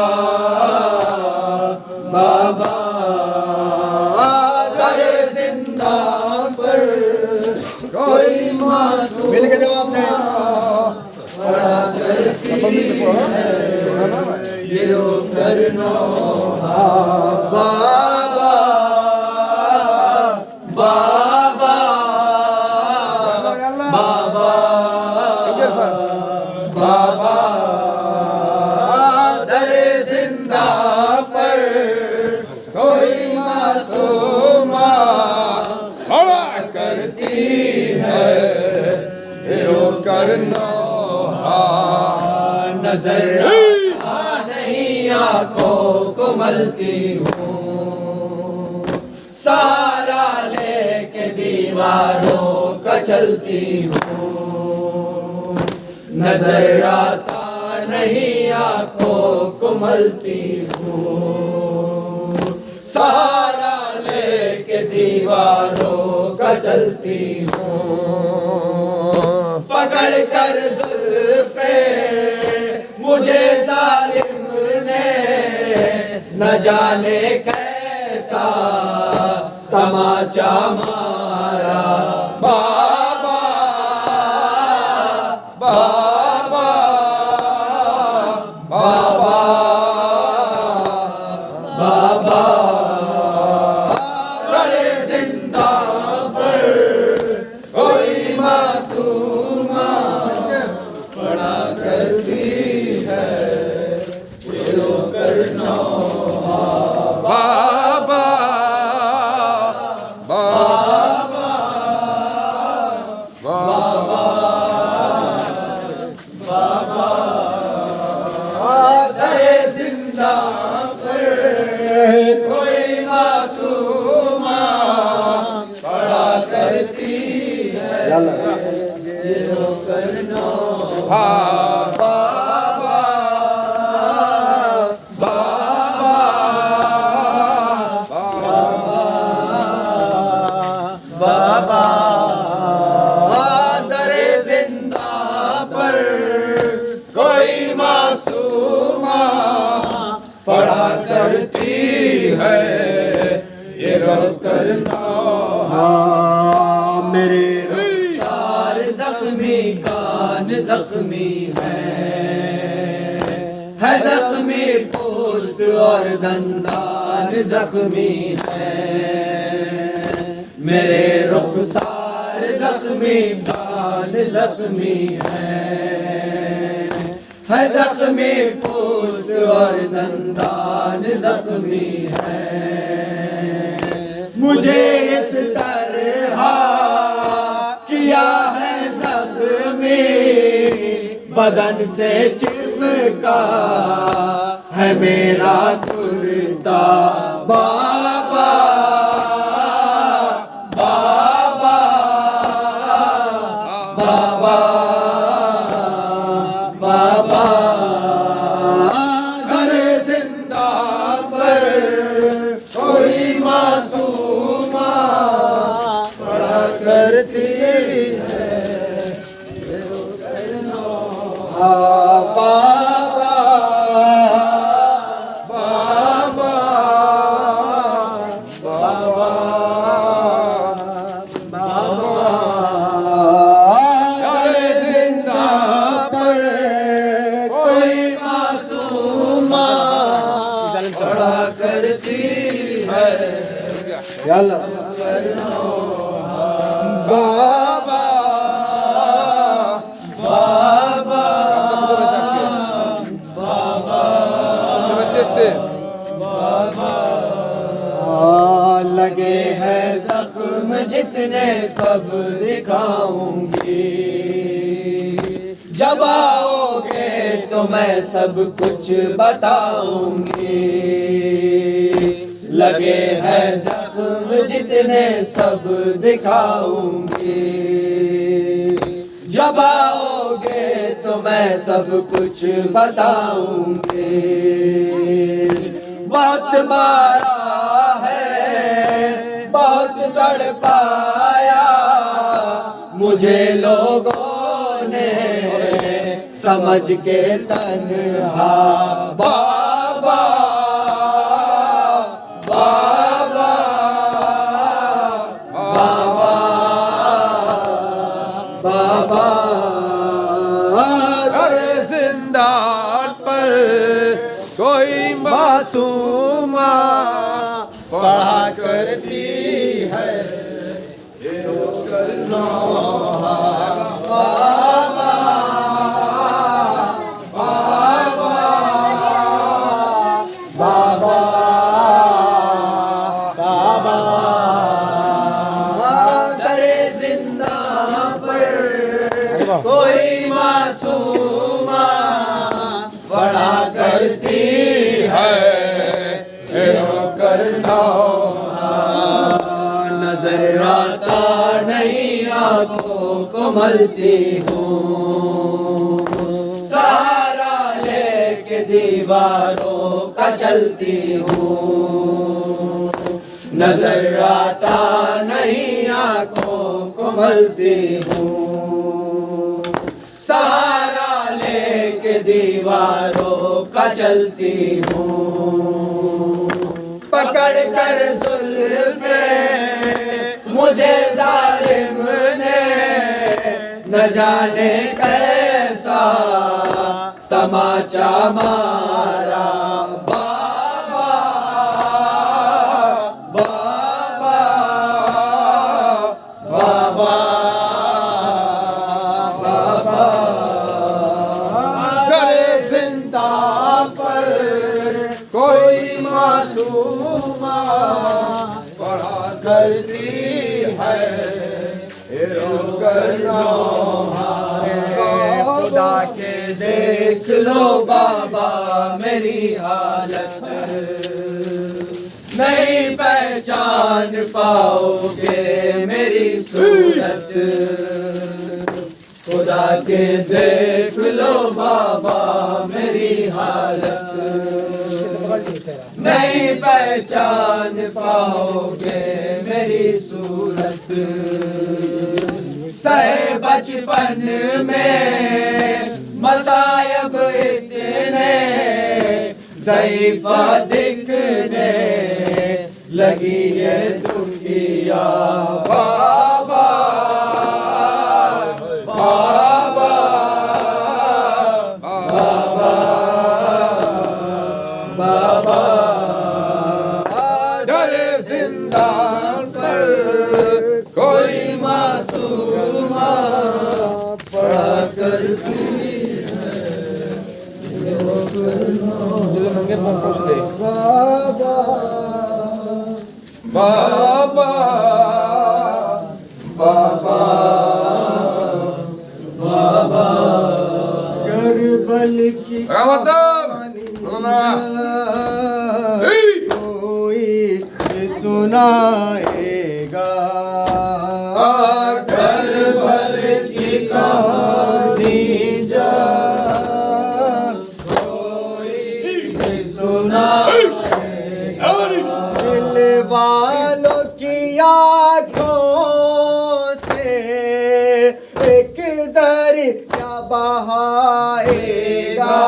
बाबा। दरे जिंदा पर कोई मासूम मिल के जवाब दे, बड़ा करती है ये रो करनो बाबा, बाबा, बाबा, बाबा। दरे जिंदा पर कोई मासूमा खड़ा करती है रो करनो नजर नहीं आंखों को मलती हूँ, सहारा लेके दीवारों का चलती हूँ, नजर आता नहीं आंखों को मलती हूँ, सहारा लेके दीवारों का चलती हूँ, पकड़ कर जुल्फे मुझे जालिम ने न जाने कैसा तमाचा मारा बाबा, बाबा, बाबा, बाबा। दरे जिंदा पर कोई मासूमा बड़ा करती है ये रो करना बाबा, बाबा, बाबा, बाबा। दरे जिंदा पर कोई मासूमा बड़ा करती है ये रो करना बाबा, बाबा, बाबा। दरे जिंदा पर कोई मासूमा पड़ा करती है ये रो करना मेरे रुखसार जख्मी कान जख्मी है जख्मी पोस्ट और दंदान जख्मी है, मेरे रुखसार जख्मी कान जख्मी है जख्मी पोस्ट और दंदान जख्मी है, मुझे इस तरह किया है जख्मी बदन से चिपका है मेरा कुर्ता बाबा, बाबा, बाबा, बाबा। घरे जिंदा पर कोई मासूमा बड़ा करती है बाबा, बाबा, बाबा, बाबा। घरे जिंदा पर कोई मासूमा बड़ा करती है बाबा, बाबा, बाबा, लगे हैं जख्म जितने सब दिखाऊंगी। जब आओगे तो मैं सब कुछ बताऊंगी। लगे हैं जख्म जितने सब दिखाऊंगी। जब आओगे तो मैं सब कुछ बताऊंगी। बहुत मारा है, बहुत तड़पाया मुझे लोगों ने, समझ के तन्हा बाबा बाबा बाबा बाबा। अरे जिंदान पर कोई मासूमा पढ़ा करती है कोई मासूमा पढ़ा करती है करना। नजर आता नहीं आंखों को मलती हूँ, सहारा लेके दीवारों का चलती हूँ। नजर आता नहीं आंखों को मलती हूँ, सहारा लेके दीवारों का चलती हूँ। पकड़ कर जुल्फे मुझे जालिम ने, न जाने कैसा तमाचा मारा। बाबा बाबा बाबा बाबा। करे जिंदा पर कोई मासूमा पढ़ा करती है खुदा के देख लो बाबा मेरी हालत, नहीं पहचान पाओगे मेरी सूरत। खुदा के देख लो बाबा मेरी हालत, नहीं पहचान पाओगे मेरी सूरत। सहे बचपन में मसायब इतने, ज़ईफ़ा दिखने लगी ये दुनिया। बाबा बाबा बाबा बाबा। डरे जिंदान पर कोई मासूमा पढ़ा करती बाबा बाबा बाबा। करबल की कोई सुनाएगा, करबल की कहानी जा कोई सुनाएगा। दिल वालों की आँखों से एक दरिया बहाएगा।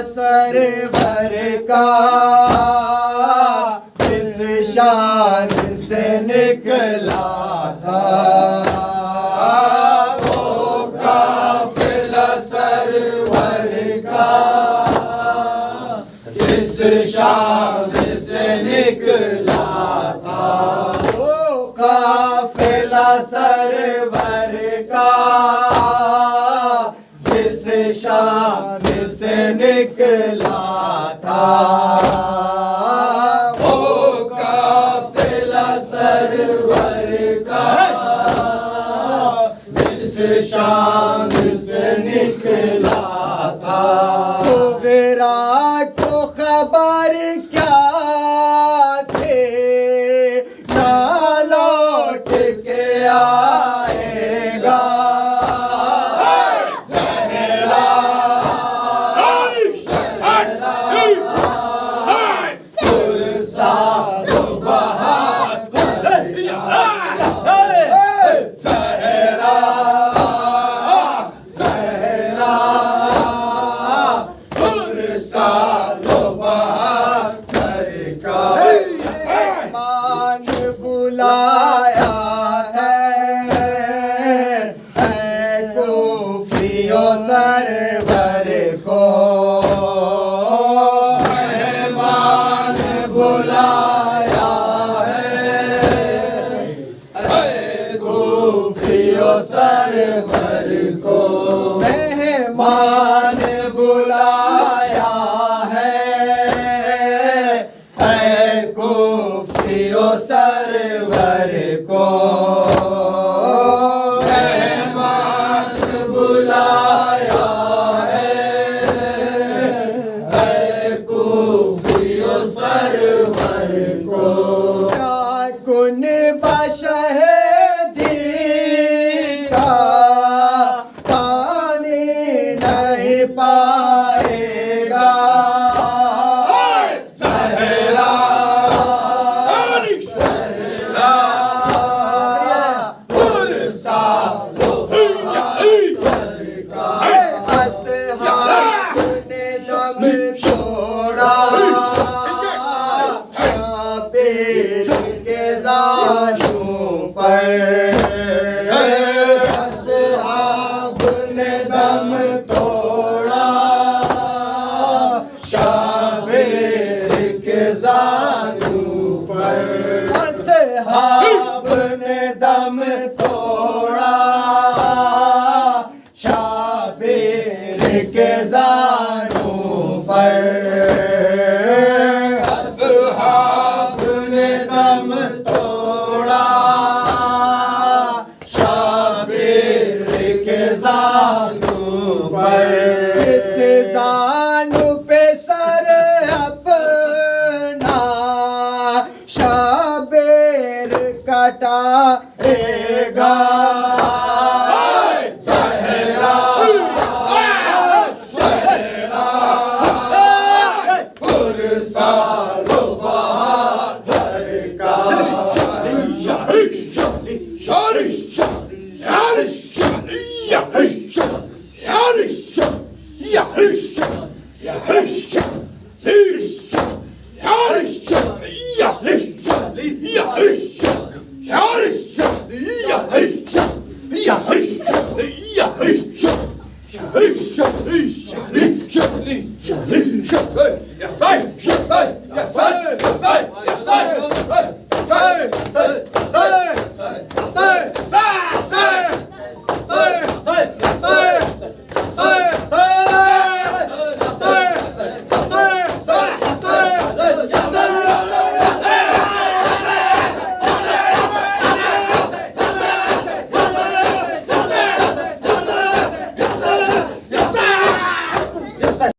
सरवर का इस शान से निकला था, काफिला सरवर का जिस शाम से निकला था, ओ काफिला सरवर का जिस शाम से निकला था। सुवेरा को खबर क्या थे ना लौट के आएगा, बुलाया है कुफियो सरवर को, मेहमान बुलाया है कुफियो सरवर को, मेहमान बुलाया है कुफियो सरवर को, मेहमान बुलाया है कुफियो सरवर को। क्या कुन बशहदी का पानी नहीं पाएगा, असहाब ने दम तोड़ा शाबीर के ज़ानू पर, असहाब ने दम तोड़ा शाबीर के ज़ानू पर, असहाब ने दम तोड़ा ज़ानू पर, इस ज़ानू पे सर अपना शाबीर कटाएगा, सहरा पुरसालो बहादुर का, Yeah.